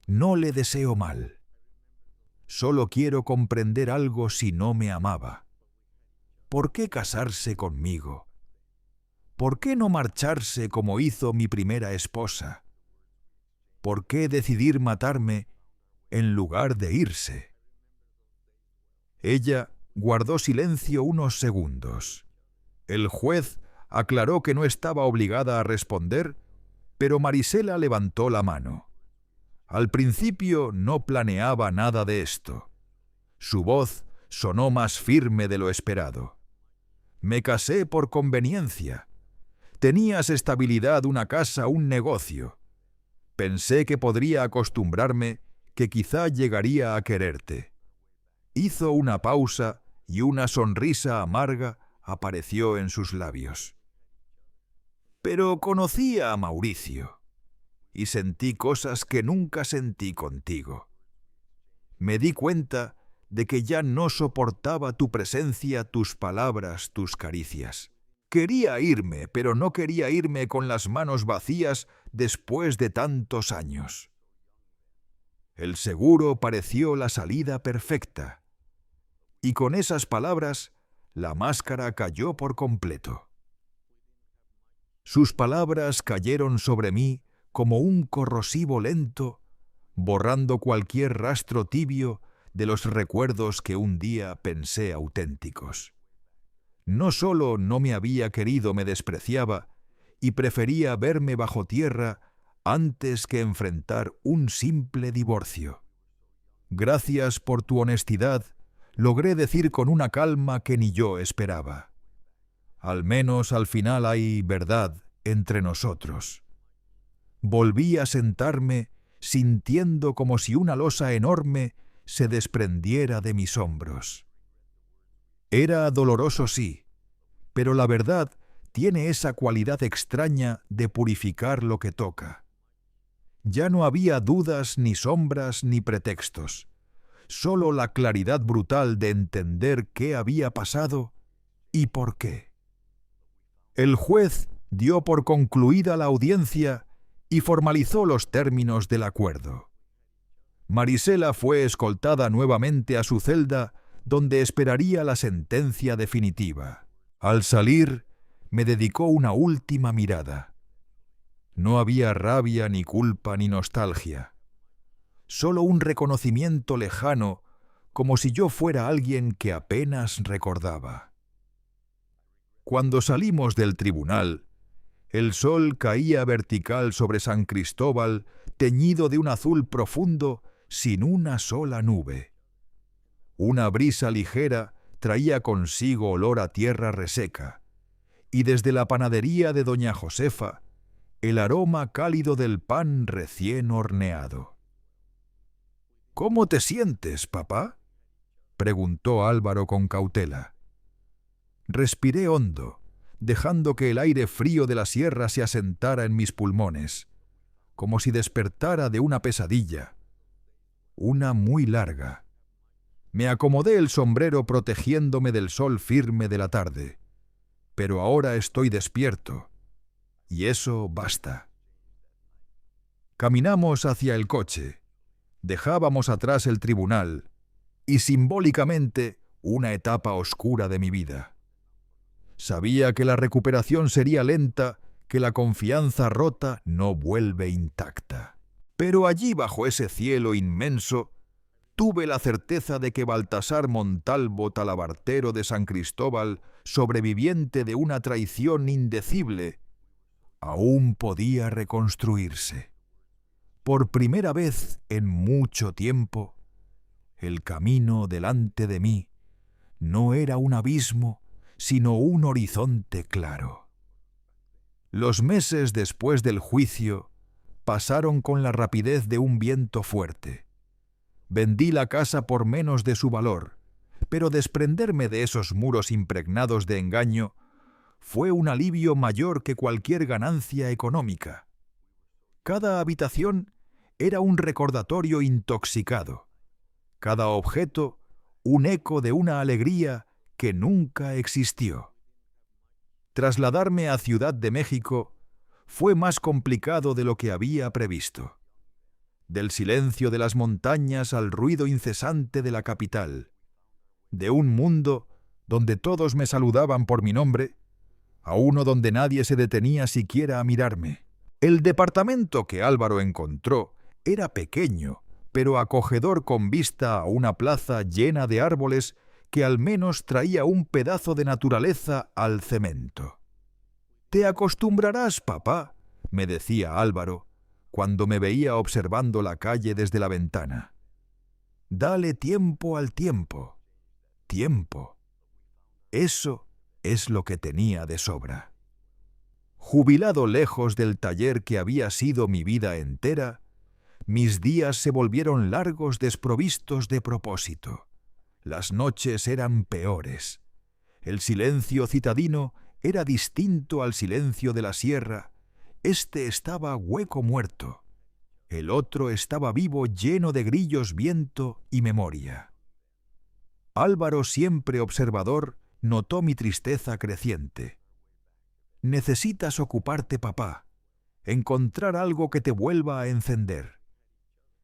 No le deseo mal. Solo quiero comprender algo si no me amaba. ¿Por qué casarse conmigo? ¿Por qué no marcharse como hizo mi primera esposa? ¿Por qué decidir matarme en lugar de irse? Ella guardó silencio unos segundos. El juez aclaró que no estaba obligada a responder, pero Marisela levantó la mano. Al principio no planeaba nada de esto. Su voz sonó más firme de lo esperado. Me casé por conveniencia. Tenías estabilidad, una casa, un negocio. Pensé que podría acostumbrarme, que quizá llegaría a quererte. Hizo una pausa y una sonrisa amarga apareció en sus labios. Pero conocí a Mauricio y sentí cosas que nunca sentí contigo. Me di cuenta de que ya no soportaba tu presencia, tus palabras, tus caricias. Quería irme, pero no quería irme con las manos vacías después de tantos años. El seguro pareció la salida perfecta, y con esas palabras la máscara cayó por completo. Sus palabras cayeron sobre mí como un corrosivo lento, borrando cualquier rastro tibio de los recuerdos que un día pensé auténticos. No solo no me había querido, me despreciaba y prefería verme bajo tierra antes que enfrentar un simple divorcio. Gracias por tu honestidad, logré decir con una calma que ni yo esperaba. Al menos al final hay verdad entre nosotros. Volví a sentarme sintiendo como si una losa enorme se desprendiera de mis hombros. Era doloroso, sí, pero la verdad tiene esa cualidad extraña de purificar lo que toca. Ya no había dudas, ni sombras, ni pretextos, solo la claridad brutal de entender qué había pasado y por qué. El juez dio por concluida la audiencia y formalizó los términos del acuerdo. Marisela fue escoltada nuevamente a su celda, donde esperaría la sentencia definitiva. Al salir, me dedicó una última mirada. No había rabia, ni culpa, ni nostalgia. Solo un reconocimiento lejano, como si yo fuera alguien que apenas recordaba. Cuando salimos del tribunal, El sol caía vertical sobre San Cristóbal, teñido de un azul profundo, sin una sola nube. Una brisa ligera traía consigo olor a tierra reseca, y desde la panadería de doña Josefa, el aroma cálido del pan recién horneado. «¿Cómo te sientes, papá?», preguntó Álvaro con cautela. Respiré hondo, dejando que el aire frío de la sierra se asentara en mis pulmones, como si despertara de una pesadilla, una muy larga. Me acomodé el sombrero protegiéndome del sol firme de la tarde, pero ahora estoy despierto, y eso basta. Caminamos hacia el coche, dejábamos atrás el tribunal y simbólicamente una etapa oscura de mi vida. Sabía que la recuperación sería lenta, que la confianza rota no vuelve intacta. Pero allí bajo ese cielo inmenso, tuve la certeza de que Baltasar Montalvo, talabartero de San Cristóbal, sobreviviente de una traición indecible, aún podía reconstruirse. Por primera vez en mucho tiempo, el camino delante de mí no era un abismo, sino un horizonte claro. Los meses después del juicio pasaron con la rapidez de un viento fuerte. Vendí la casa por menos de su valor, pero desprenderme de esos muros impregnados de engaño fue un alivio mayor que cualquier ganancia económica. Cada habitación era un recordatorio intoxicado, cada objeto un eco de una alegría que nunca existió. Trasladarme a Ciudad de México fue más complicado de lo que había previsto. Del silencio de las montañas al ruido incesante de la capital, de un mundo donde todos me saludaban por mi nombre, a uno donde nadie se detenía siquiera a mirarme. El departamento que Álvaro encontró era pequeño, pero acogedor con vista a una plaza llena de árboles que al menos traía un pedazo de naturaleza al cemento. «Te acostumbrarás, papá», me decía Álvaro, cuando me veía observando la calle desde la ventana. «Dale tiempo al tiempo. Tiempo». Eso es lo que tenía de sobra. Jubilado lejos del taller que había sido mi vida entera, mis días se volvieron largos desprovistos de propósito. Las noches eran peores. El silencio citadino era distinto al silencio de la sierra. Este estaba hueco muerto. El otro estaba vivo, lleno de grillos, viento y memoria. Álvaro, siempre observador, notó mi tristeza creciente. «Necesitas ocuparte, papá, encontrar algo que te vuelva a encender».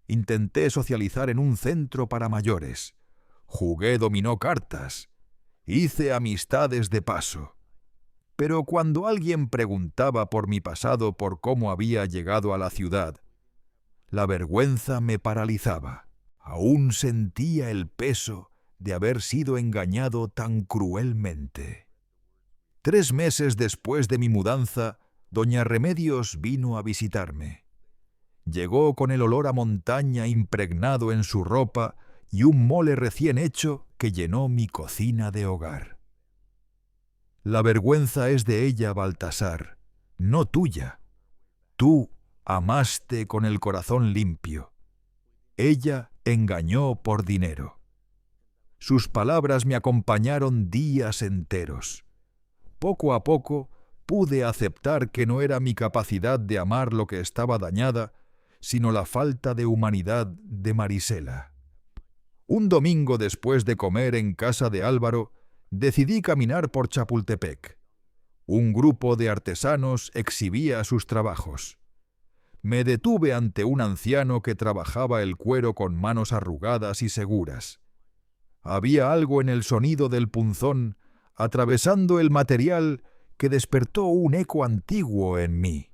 Intenté socializar en un centro para mayores. Jugué dominó cartas. Hice amistades de paso. Pero cuando alguien preguntaba por mi pasado, por cómo había llegado a la ciudad, la vergüenza me paralizaba. Aún sentía el peso de haber sido engañado tan cruelmente. 3 meses después de mi mudanza, doña Remedios vino a visitarme. Llegó con el olor a montaña impregnado en su ropa y un mole recién hecho que llenó mi cocina de hogar. «La vergüenza es de ella, Baltasar, no tuya. Tú amaste con el corazón limpio. Ella engañó por dinero». Sus palabras me acompañaron días enteros. Poco a poco pude aceptar que no era mi capacidad de amar lo que estaba dañada, sino la falta de humanidad de Marisela. Un domingo después de comer en casa de Álvaro, decidí caminar por Chapultepec. Un grupo de artesanos exhibía sus trabajos. Me detuve ante un anciano que trabajaba el cuero con manos arrugadas y seguras. Había algo en el sonido del punzón, atravesando el material, que despertó un eco antiguo en mí.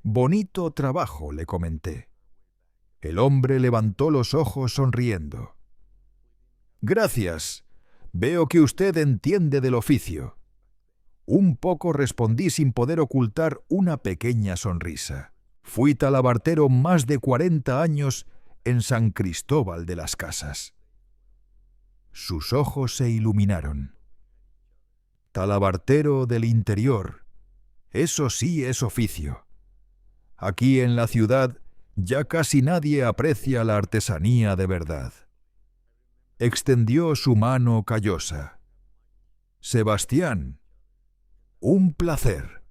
«Bonito trabajo», le comenté. El hombre levantó los ojos sonriendo. «Gracias. Veo que usted entiende del oficio». Un poco respondí sin poder ocultar una pequeña sonrisa. Fui talabartero más de 40 años en San Cristóbal de las Casas. Sus ojos se iluminaron. Talabartero del interior, eso sí es oficio. Aquí en la ciudad ya casi nadie aprecia la artesanía de verdad. Extendió su mano callosa. Sebastián, un placer.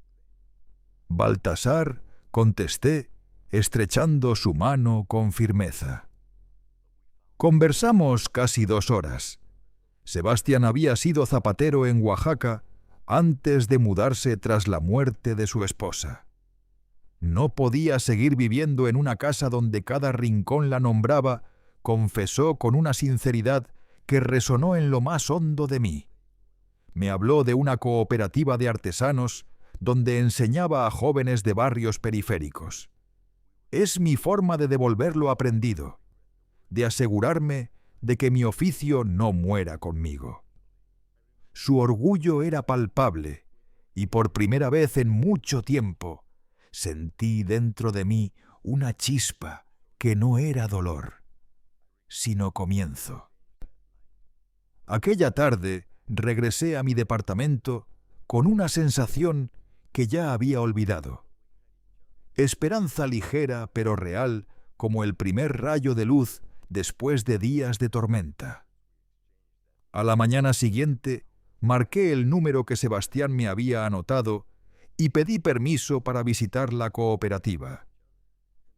Baltasar, contesté, estrechando su mano con firmeza. Conversamos casi 2 horas. Sebastián había sido zapatero en Oaxaca antes de mudarse tras la muerte de su esposa. No podía seguir viviendo en una casa donde cada rincón la nombraba, confesó con una sinceridad que resonó en lo más hondo de mí. Me habló de una cooperativa de artesanos donde enseñaba a jóvenes de barrios periféricos. Es mi forma de devolver lo aprendido, de asegurarme de que mi oficio no muera conmigo. Su orgullo era palpable, y por primera vez en mucho tiempo sentí dentro de mí una chispa que no era dolor, sino comienzo. Aquella tarde regresé a mi departamento con una sensación que ya había olvidado. Esperanza ligera pero real como el primer rayo de luz después de días de tormenta. A la mañana siguiente, marqué el número que Sebastián me había anotado y pedí permiso para visitar la cooperativa.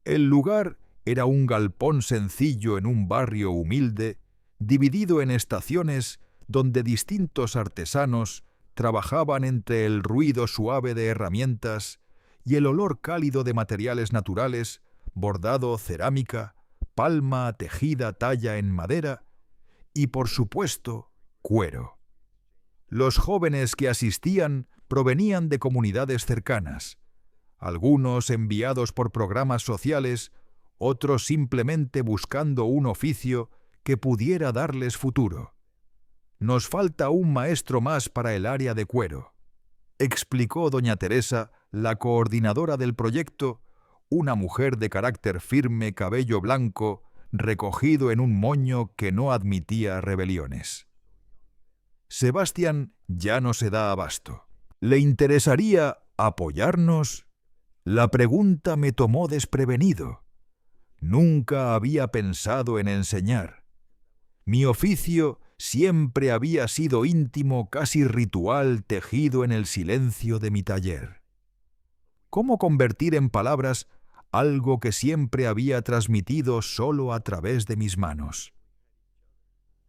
El lugar era un galpón sencillo en un barrio humilde, dividido en estaciones donde distintos artesanos trabajaban entre el ruido suave de herramientas y el olor cálido de materiales naturales, bordado, cerámica, palma, tejida, talla en madera y, por supuesto, cuero. Los jóvenes que asistían provenían de comunidades cercanas, algunos enviados por programas sociales, otros simplemente buscando un oficio que pudiera darles futuro. Nos falta un maestro más para el área de cuero, explicó doña Teresa, la coordinadora del proyecto, una mujer de carácter firme, cabello blanco, recogido en un moño que no admitía rebeliones. Sebastián ya no se da abasto. ¿Le interesaría apoyarnos? La pregunta me tomó desprevenido. Nunca había pensado en enseñar. Mi oficio siempre había sido íntimo, casi ritual, tejido en el silencio de mi taller. ¿Cómo convertir en palabras algo que siempre había transmitido solo a través de mis manos?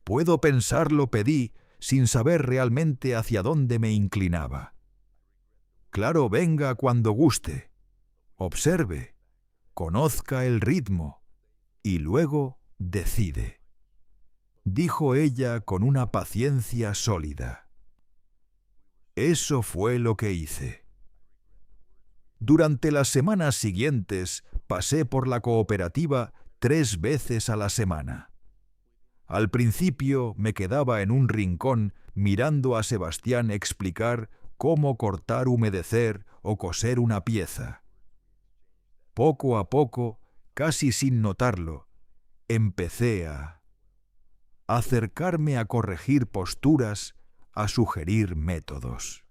Puedo pensarlo, pedí, sin saber realmente hacia dónde me inclinaba. Claro, venga cuando guste. Observe, conozca el ritmo y luego decide, dijo ella con una paciencia sólida. Eso fue lo que hice. Durante las semanas siguientes pasé por la cooperativa 3 veces a la semana. Al principio me quedaba en un rincón mirando a Sebastián explicar cómo cortar, humedecer o coser una pieza. Poco a poco, casi sin notarlo, empecé a acercarme a corregir posturas, a sugerir métodos.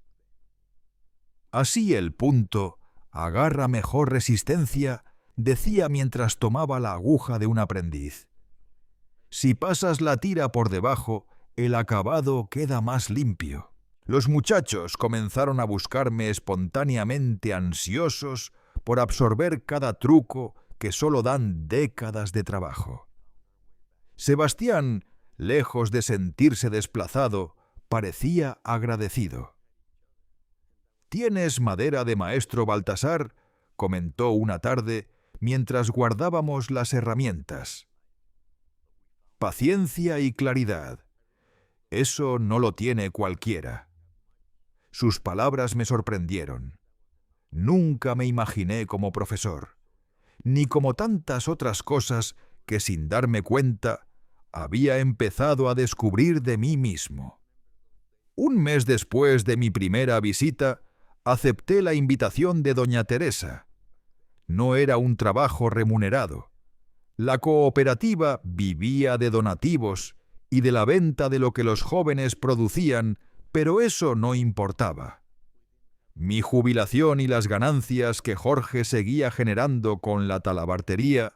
Así el punto agarra mejor resistencia, decía mientras tomaba la aguja de un aprendiz. Si pasas la tira por debajo, el acabado queda más limpio. Los muchachos comenzaron a buscarme espontáneamente, ansiosos por absorber cada truco que solo dan décadas de trabajo. Sebastián, lejos de sentirse desplazado, parecía agradecido. «¿Tienes madera de maestro Baltasar?», comentó una tarde mientras guardábamos las herramientas. Paciencia y claridad. Eso no lo tiene cualquiera. Sus palabras me sorprendieron. Nunca me imaginé como profesor, ni como tantas otras cosas que sin darme cuenta había empezado a descubrir de mí mismo. Un mes después de mi primera visita, acepté la invitación de doña Teresa. No era un trabajo remunerado. La cooperativa vivía de donativos y de la venta de lo que los jóvenes producían, pero eso no importaba. Mi jubilación y las ganancias que Jorge seguía generando con la talabartería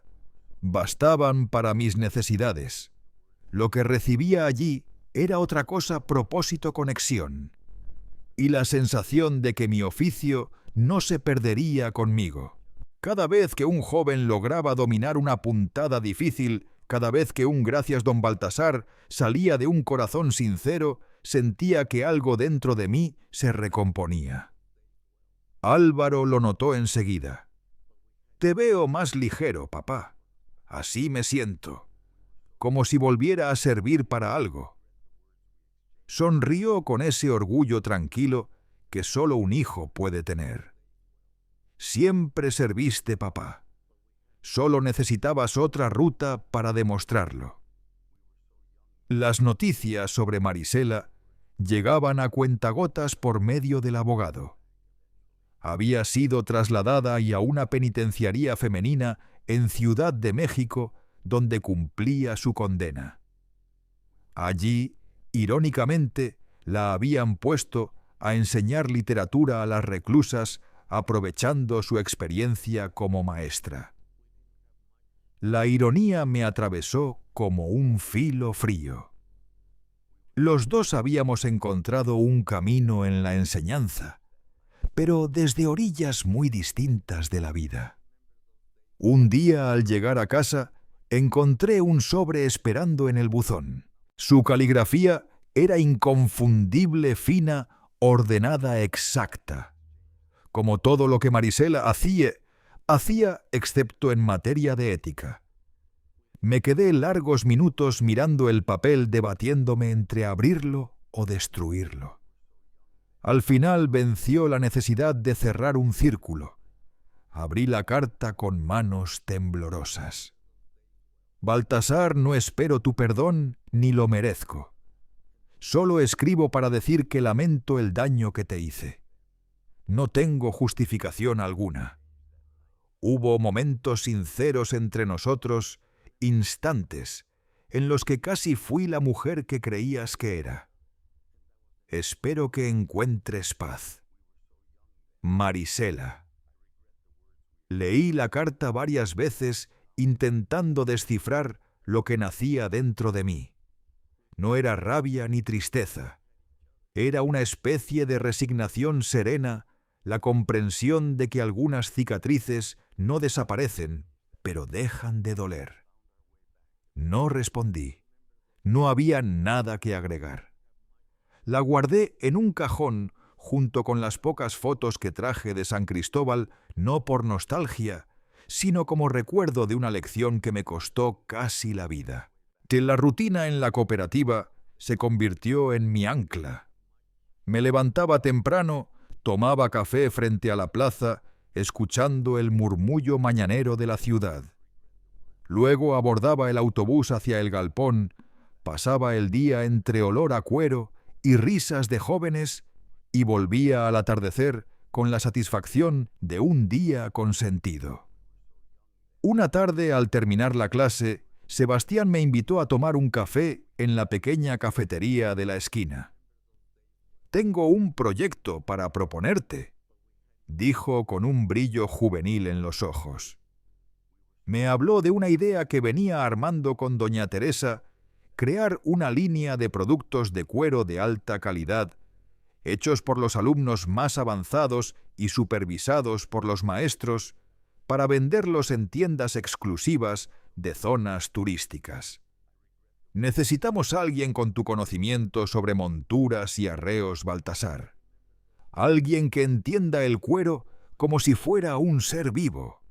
bastaban para mis necesidades. Lo que recibía allí era otra cosa propósito conexión, y la sensación de que mi oficio no se perdería conmigo. Cada vez que un joven lograba dominar una puntada difícil, cada vez que un gracias don Baltasar salía de un corazón sincero, sentía que algo dentro de mí se recomponía. Álvaro lo notó enseguida. «Te veo más ligero, papá. Así me siento, como si volviera a servir para algo». Sonrió con ese orgullo tranquilo que solo un hijo puede tener. «Siempre serviste, papá. Solo necesitabas otra ruta para demostrarlo». Las noticias sobre Marisela llegaban a cuentagotas por medio del abogado. Había sido trasladada a una penitenciaría femenina en Ciudad de México, donde cumplía su condena. Allí, irónicamente, la habían puesto a enseñar literatura a las reclusas, aprovechando su experiencia como maestra. La ironía me atravesó como un filo frío. Los dos habíamos encontrado un camino en la enseñanza, pero desde orillas muy distintas de la vida. Un día, al llegar a casa, encontré un sobre esperando en el buzón. Su caligrafía era inconfundible, fina, ordenada, exacta. Como todo lo que Marisela hacía excepto en materia de ética. Me quedé largos minutos mirando el papel, debatiéndome entre abrirlo o destruirlo. Al final venció la necesidad de cerrar un círculo. Abrí la carta con manos temblorosas. «Baltasar, no espero tu perdón ni lo merezco. Solo escribo para decir que lamento el daño que te hice. No tengo justificación alguna. Hubo momentos sinceros entre nosotros, instantes, en los que casi fui la mujer que creías que era. Espero que encuentres paz. Marisela». Leí la carta varias veces intentando descifrar lo que nacía dentro de mí. No era rabia ni tristeza. Era una especie de resignación serena, la comprensión de que algunas cicatrices no desaparecen, pero dejan de doler. No respondí. No había nada que agregar. La guardé en un cajón junto con las pocas fotos que traje de San Cristóbal, no por nostalgia, sino como recuerdo de una lección que me costó casi la vida. Que la rutina en la cooperativa se convirtió en mi ancla. Me levantaba temprano, tomaba café frente a la plaza, escuchando el murmullo mañanero de la ciudad. Luego abordaba el autobús hacia el galpón, pasaba el día entre olor a cuero y risas de jóvenes y volvía al atardecer con la satisfacción de un día con sentido. Una tarde, al terminar la clase, Sebastián me invitó a tomar un café en la pequeña cafetería de la esquina. «Tengo un proyecto para proponerte», dijo con un brillo juvenil en los ojos. Me habló de una idea que venía armando con doña Teresa, crear una línea de productos de cuero de alta calidad, hechos por los alumnos más avanzados y supervisados por los maestros, para venderlos en tiendas exclusivas de zonas turísticas. Necesitamos a alguien con tu conocimiento sobre monturas y arreos, Baltasar. Alguien que entienda el cuero como si fuera un ser vivo.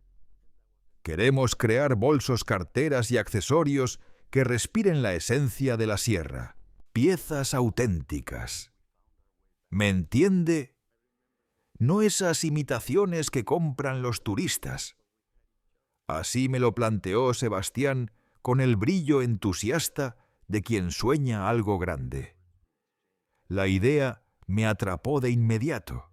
Queremos crear bolsos, carteras y accesorios que respiren la esencia de la sierra, piezas auténticas. ¿Me entiende? No esas imitaciones que compran los turistas. Así me lo planteó Sebastián con el brillo entusiasta de quien sueña algo grande. La idea me atrapó de inmediato.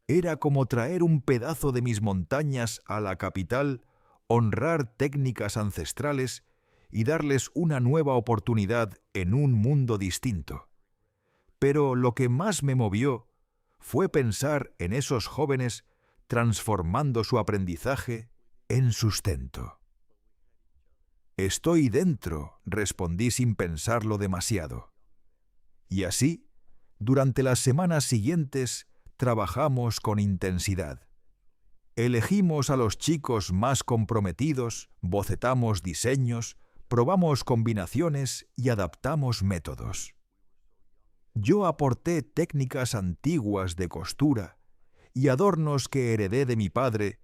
Era como traer un pedazo de mis montañas a la capital, honrar técnicas ancestrales y darles una nueva oportunidad en un mundo distinto. Pero lo que más me movió fue pensar en esos jóvenes transformando su aprendizaje en sustento. «Estoy dentro», respondí sin pensarlo demasiado. Y así, durante las semanas siguientes, trabajamos con intensidad. Elegimos a los chicos más comprometidos, bocetamos diseños, probamos combinaciones y adaptamos métodos. Yo aporté técnicas antiguas de costura y adornos que heredé de mi padre,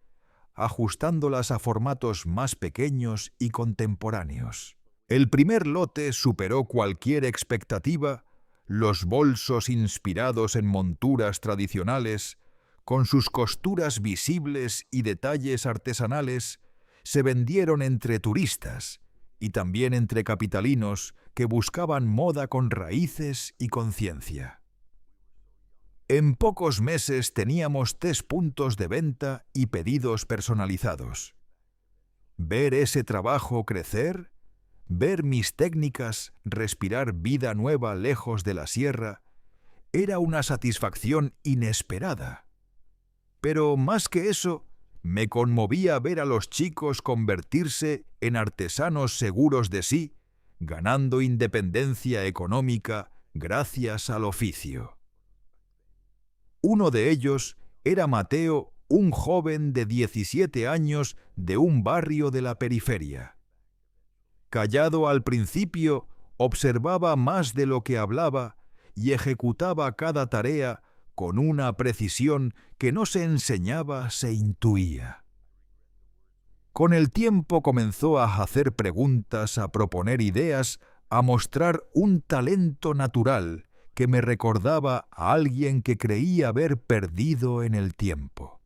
ajustándolas a formatos más pequeños y contemporáneos. El primer lote superó cualquier expectativa. Los bolsos inspirados en monturas tradicionales, con sus costuras visibles y detalles artesanales, se vendieron entre turistas y también entre capitalinos que buscaban moda con raíces y conciencia. En pocos meses teníamos 3 puntos de venta y pedidos personalizados. Ver ese trabajo crecer, ver mis técnicas respirar vida nueva lejos de la sierra, era una satisfacción inesperada. Pero más que eso, me conmovía ver a los chicos convertirse en artesanos seguros de sí, ganando independencia económica gracias al oficio. Uno de ellos era Mateo, un joven de 17 años de un barrio de la periferia. Callado al principio, observaba más de lo que hablaba y ejecutaba cada tarea con una precisión que no se enseñaba, se intuía. Con el tiempo comenzó a hacer preguntas, a proponer ideas, a mostrar un talento natural que me recordaba a alguien que creía haber perdido en el tiempo.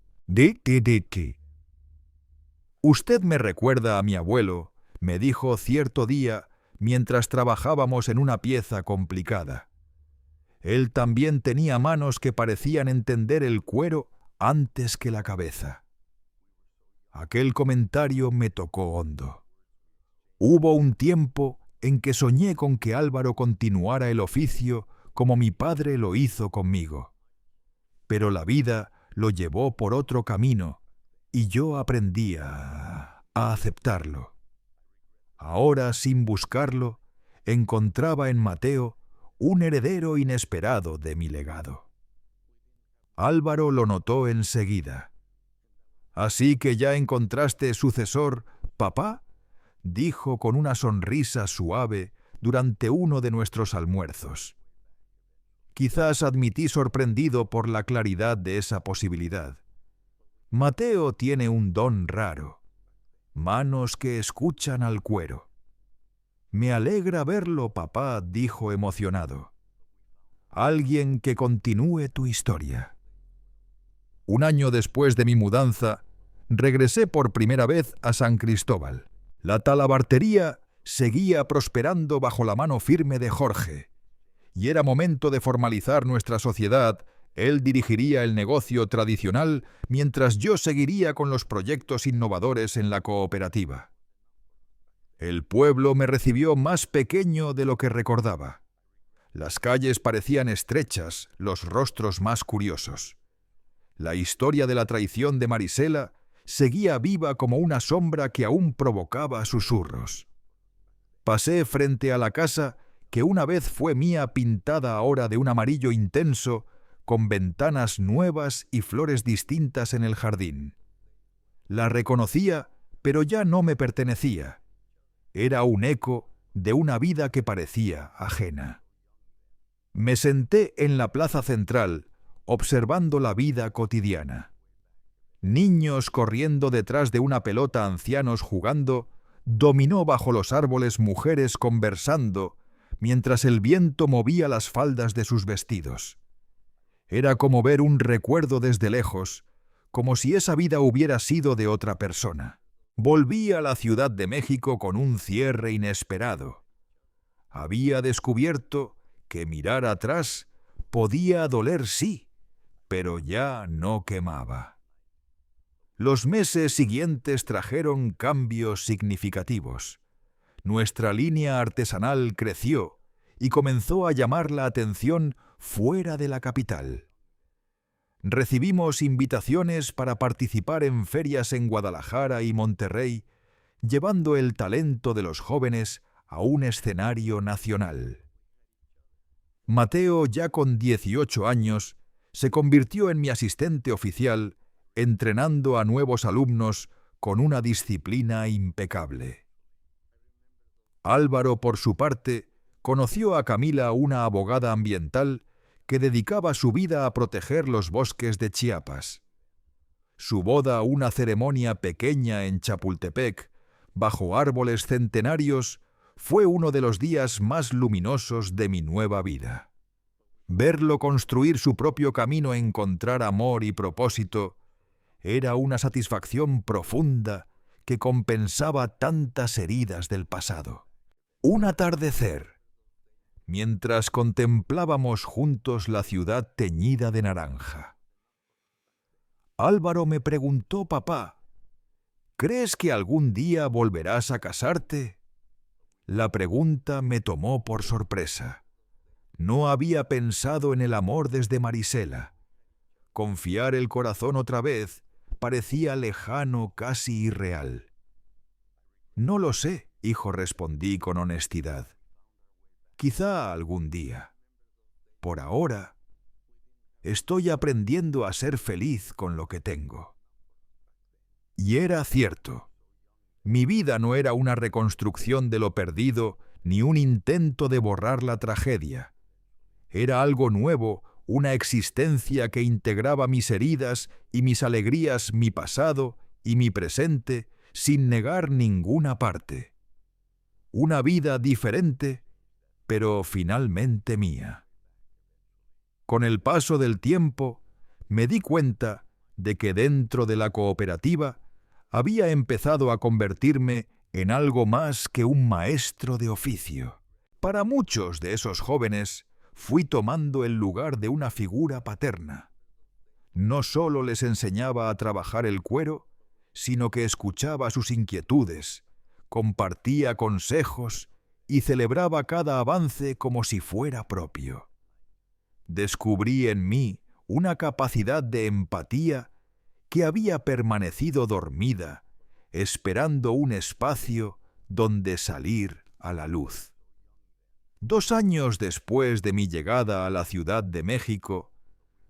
«Usted me recuerda a mi abuelo», me dijo cierto día mientras trabajábamos en una pieza complicada. Él también tenía manos que parecían entender el cuero antes que la cabeza. Aquel comentario me tocó hondo. Hubo un tiempo en que soñé con que Álvaro continuara el oficio como mi padre lo hizo conmigo. Pero la vida lo llevó por otro camino y yo aprendí a aceptarlo. Ahora, sin buscarlo, encontraba en Mateo un heredero inesperado de mi legado. Álvaro lo notó enseguida. «¿Así que ya encontraste sucesor, papá?», dijo con una sonrisa suave durante uno de nuestros almuerzos. Quizás admití sorprendido por la claridad de esa posibilidad. Mateo tiene un don raro: manos que escuchan al cuero. «Me alegra verlo, papá», dijo emocionado. «Alguien que continúe tu historia». Un año después de mi mudanza, regresé por primera vez a San Cristóbal. La talabartería seguía prosperando bajo la mano firme de Jorge, y era momento de formalizar nuestra sociedad. Él dirigiría el negocio tradicional mientras yo seguiría con los proyectos innovadores en la cooperativa. El pueblo me recibió más pequeño de lo que recordaba. Las calles parecían estrechas, los rostros más curiosos. La historia de la traición de Marisela seguía viva como una sombra que aún provocaba susurros. Pasé frente a la casa que una vez fue mía, pintada ahora de un amarillo intenso, con ventanas nuevas y flores distintas en el jardín. La reconocía, pero ya no me pertenecía. Era un eco de una vida que parecía ajena. Me senté en la plaza central, observando la vida cotidiana. Niños corriendo detrás de una pelota, ancianos jugando, dominó bajo los árboles mujeres conversando, mientras el viento movía las faldas de sus vestidos. Era como ver un recuerdo desde lejos, como si esa vida hubiera sido de otra persona. Volví a la Ciudad de México con un cierre inesperado. Había descubierto que mirar atrás Podía doler, sí, pero ya no quemaba. Los meses siguientes trajeron cambios significativos. Nuestra línea artesanal creció y comenzó a llamar la atención fuera de la capital. Recibimos invitaciones para participar en ferias en Guadalajara y Monterrey, llevando el talento de los jóvenes a un escenario nacional. Mateo, ya con 18 años, se convirtió en mi asistente oficial, entrenando a nuevos alumnos con una disciplina impecable. Álvaro, por su parte, conoció a Camila, una abogada ambiental que dedicaba su vida a proteger los bosques de Chiapas. Su boda, una ceremonia pequeña en Chapultepec, bajo árboles centenarios, fue uno de los días más luminosos de mi nueva vida. Verlo construir su propio camino, encontrar amor y propósito, era una satisfacción profunda que compensaba tantas heridas del pasado. Un atardecer, mientras contemplábamos juntos la ciudad teñida de naranja. Álvaro me preguntó: «Papá, ¿crees que algún día volverás a casarte?». La pregunta me tomó por sorpresa. No había pensado en el amor desde Marisela. Confiar el corazón otra vez parecía lejano, casi irreal. «No lo sé, hijo», respondí con honestidad. «Quizá algún día. Por ahora, estoy aprendiendo a ser feliz con lo que tengo». Y era cierto. Mi vida no era una reconstrucción de lo perdido ni un intento de borrar la tragedia. Era algo nuevo, una existencia que integraba mis heridas y mis alegrías, mi pasado y mi presente, sin negar ninguna parte. Una vida diferente, pero finalmente mía. Con el paso del tiempo, me di cuenta de que dentro de la cooperativa había empezado a convertirme en algo más que un maestro de oficio. Para muchos de esos jóvenes fui tomando el lugar de una figura paterna. No solo les enseñaba a trabajar el cuero, sino que escuchaba sus inquietudes, compartía consejos y celebraba cada avance como si fuera propio. Descubrí en mí una capacidad de empatía que había permanecido dormida, esperando un espacio donde salir a la luz. 2 años después de mi llegada a la Ciudad de México,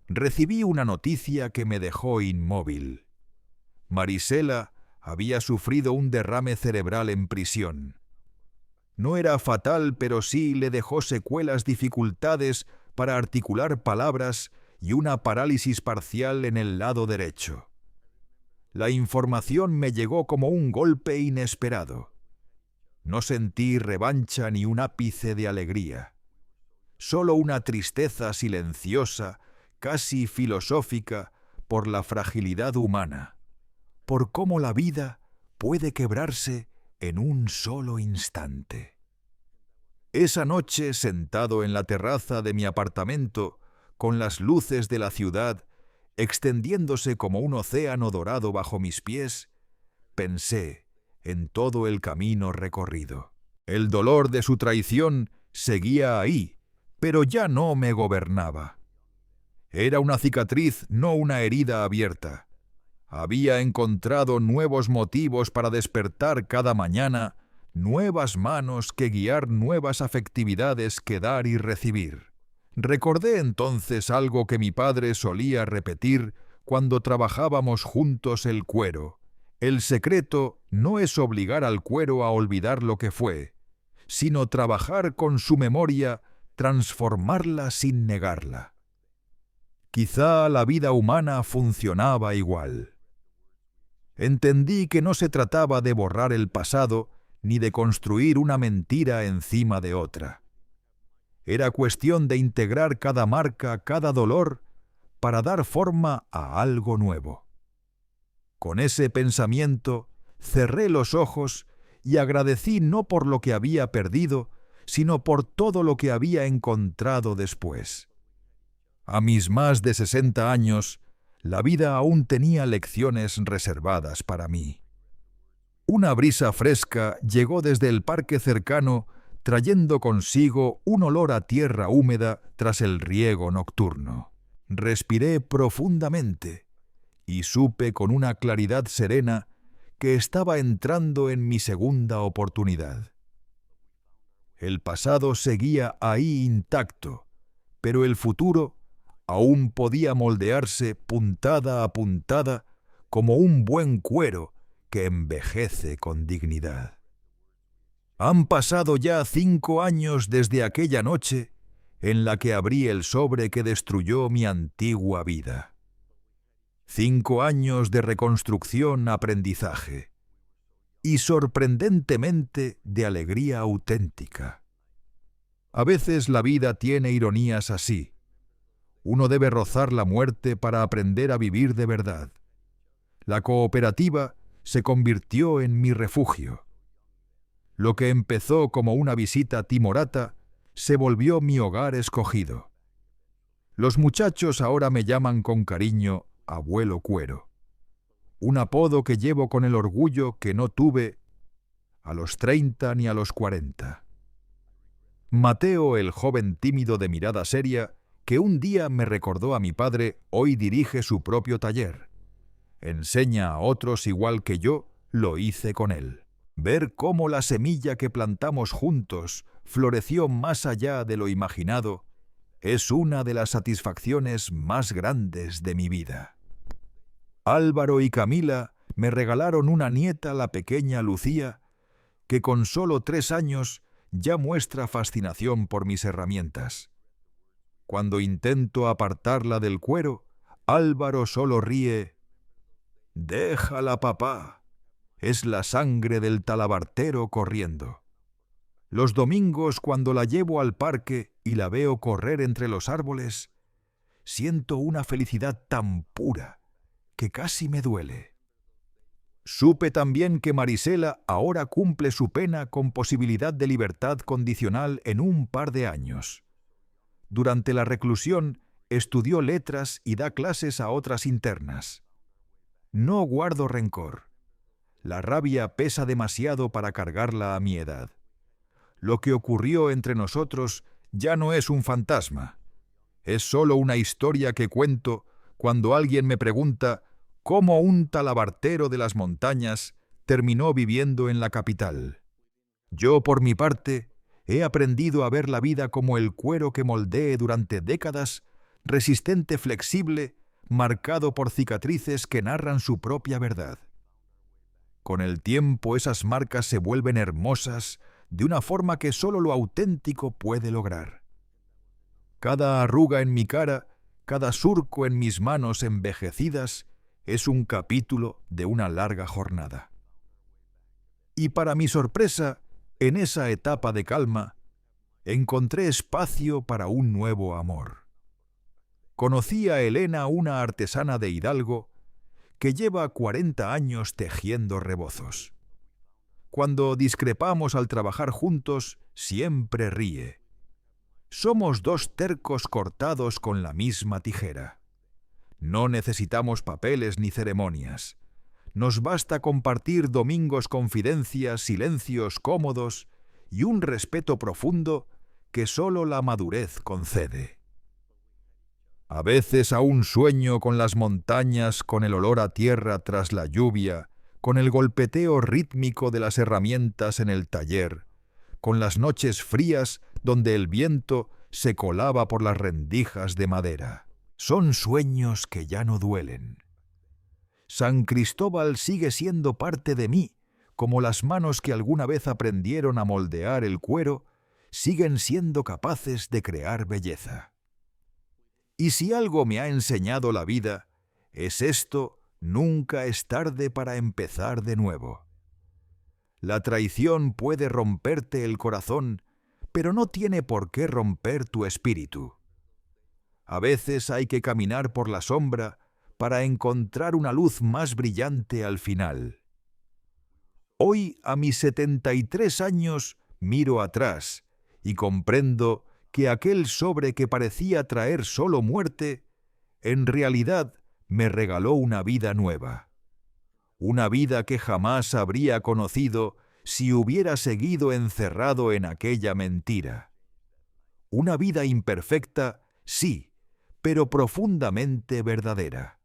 recibí una noticia que me dejó inmóvil. Marisela había sufrido un derrame cerebral en prisión. No era fatal, pero sí le dejó secuelas, dificultades para articular palabras y una parálisis parcial en el lado derecho. La información me llegó como un golpe inesperado. No sentí revancha ni un ápice de alegría. Solo una tristeza silenciosa, casi filosófica, por la fragilidad humana, por cómo la vida puede quebrarse en un solo instante. Esa noche, sentado en la terraza de mi apartamento, con las luces de la ciudad extendiéndose como un océano dorado bajo mis pies, pensé en todo el camino recorrido. El dolor de su traición seguía ahí, pero ya no me gobernaba. Era una cicatriz, no una herida abierta. Había encontrado nuevos motivos para despertar cada mañana, nuevas manos que guiar, nuevas afectividades que dar y recibir. Recordé entonces algo que mi padre solía repetir cuando trabajábamos juntos el cuero. El secreto no es obligar al cuero a olvidar lo que fue, sino trabajar con su memoria, transformarla sin negarla. Quizá la vida humana funcionaba igual. Entendí que no se trataba de borrar el pasado ni de construir una mentira encima de otra. Era cuestión de integrar cada marca, cada dolor, para dar forma a algo nuevo. Con ese pensamiento, cerré los ojos y agradecí no por lo que había perdido, sino por todo lo que había encontrado después. A mis más de 60 años, la vida aún tenía lecciones reservadas para mí. Una brisa fresca llegó desde el parque cercano, trayendo consigo un olor a tierra húmeda tras el riego nocturno. Respiré profundamente y supe con una claridad serena que estaba entrando en mi segunda oportunidad. El pasado seguía ahí intacto, pero el futuro aún podía moldearse puntada a puntada como un buen cuero que envejece con dignidad. Han pasado ya 5 años desde aquella noche en la que abrí el sobre que destruyó mi antigua vida. 5 años de reconstrucción, aprendizaje y sorprendentemente de alegría auténtica. A veces la vida tiene ironías así. Uno debe rozar la muerte para aprender a vivir de verdad. La cooperativa se convirtió en mi refugio. Lo que empezó como una visita timorata se volvió mi hogar escogido. Los muchachos ahora me llaman con cariño Abuelo Cuero, un apodo que llevo con el orgullo que no tuve a los 30 ni a los 40. Mateo, el joven tímido de mirada seria, que un día me recordó a mi padre, hoy dirige su propio taller. Enseña a otros igual que yo, lo hice con él. Ver cómo la semilla que plantamos juntos floreció más allá de lo imaginado es una de las satisfacciones más grandes de mi vida. Álvaro y Camila me regalaron una nieta, la pequeña Lucía, que con solo 3 años ya muestra fascinación por mis herramientas. Cuando intento apartarla del cuero, Álvaro solo ríe. «Déjala, papá. Es la sangre del talabartero corriendo». Los domingos, cuando la llevo al parque y la veo correr entre los árboles, siento una felicidad tan pura que casi me duele. Supe también que Marisela ahora cumple su pena con posibilidad de libertad condicional en un par de años. Durante la reclusión estudió letras y da clases a otras internas. No guardo rencor. La rabia pesa demasiado para cargarla a mi edad. Lo que ocurrió entre nosotros ya no es un fantasma. Es solo una historia que cuento cuando alguien me pregunta cómo un talabartero de las montañas terminó viviendo en la capital. Yo, por mi parte, he aprendido a ver la vida como el cuero que moldeé durante décadas, resistente, flexible, marcado por cicatrices que narran su propia verdad. Con el tiempo esas marcas se vuelven hermosas de una forma que solo lo auténtico puede lograr. Cada arruga en mi cara, cada surco en mis manos envejecidas, es un capítulo de una larga jornada. Y para mi sorpresa, en esa etapa de calma, encontré espacio para un nuevo amor. Conocí a Elena, una artesana de Hidalgo, que lleva 40 años tejiendo rebozos. Cuando discrepamos al trabajar juntos, siempre ríe. Somos 2 tercos cortados con la misma tijera. No necesitamos papeles ni ceremonias. Nos basta compartir domingos, confidencias, silencios cómodos y un respeto profundo que solo la madurez concede. A veces aún sueño con las montañas, con el olor a tierra tras la lluvia, con el golpeteo rítmico de las herramientas en el taller, con las noches frías donde el viento se colaba por las rendijas de madera. Son sueños que ya no duelen. San Cristóbal sigue siendo parte de mí, como las manos que alguna vez aprendieron a moldear el cuero siguen siendo capaces de crear belleza. Y si algo me ha enseñado la vida, es esto: nunca es tarde para empezar de nuevo. La traición puede romperte el corazón, pero no tiene por qué romper tu espíritu. A veces hay que caminar por la sombra para encontrar una luz más brillante al final. Hoy, a mis 73 años, miro atrás y comprendo que aquel sobre que parecía traer solo muerte, en realidad me regaló una vida nueva. Una vida que jamás habría conocido si hubiera seguido encerrado en aquella mentira. Una vida imperfecta, sí, pero profundamente verdadera.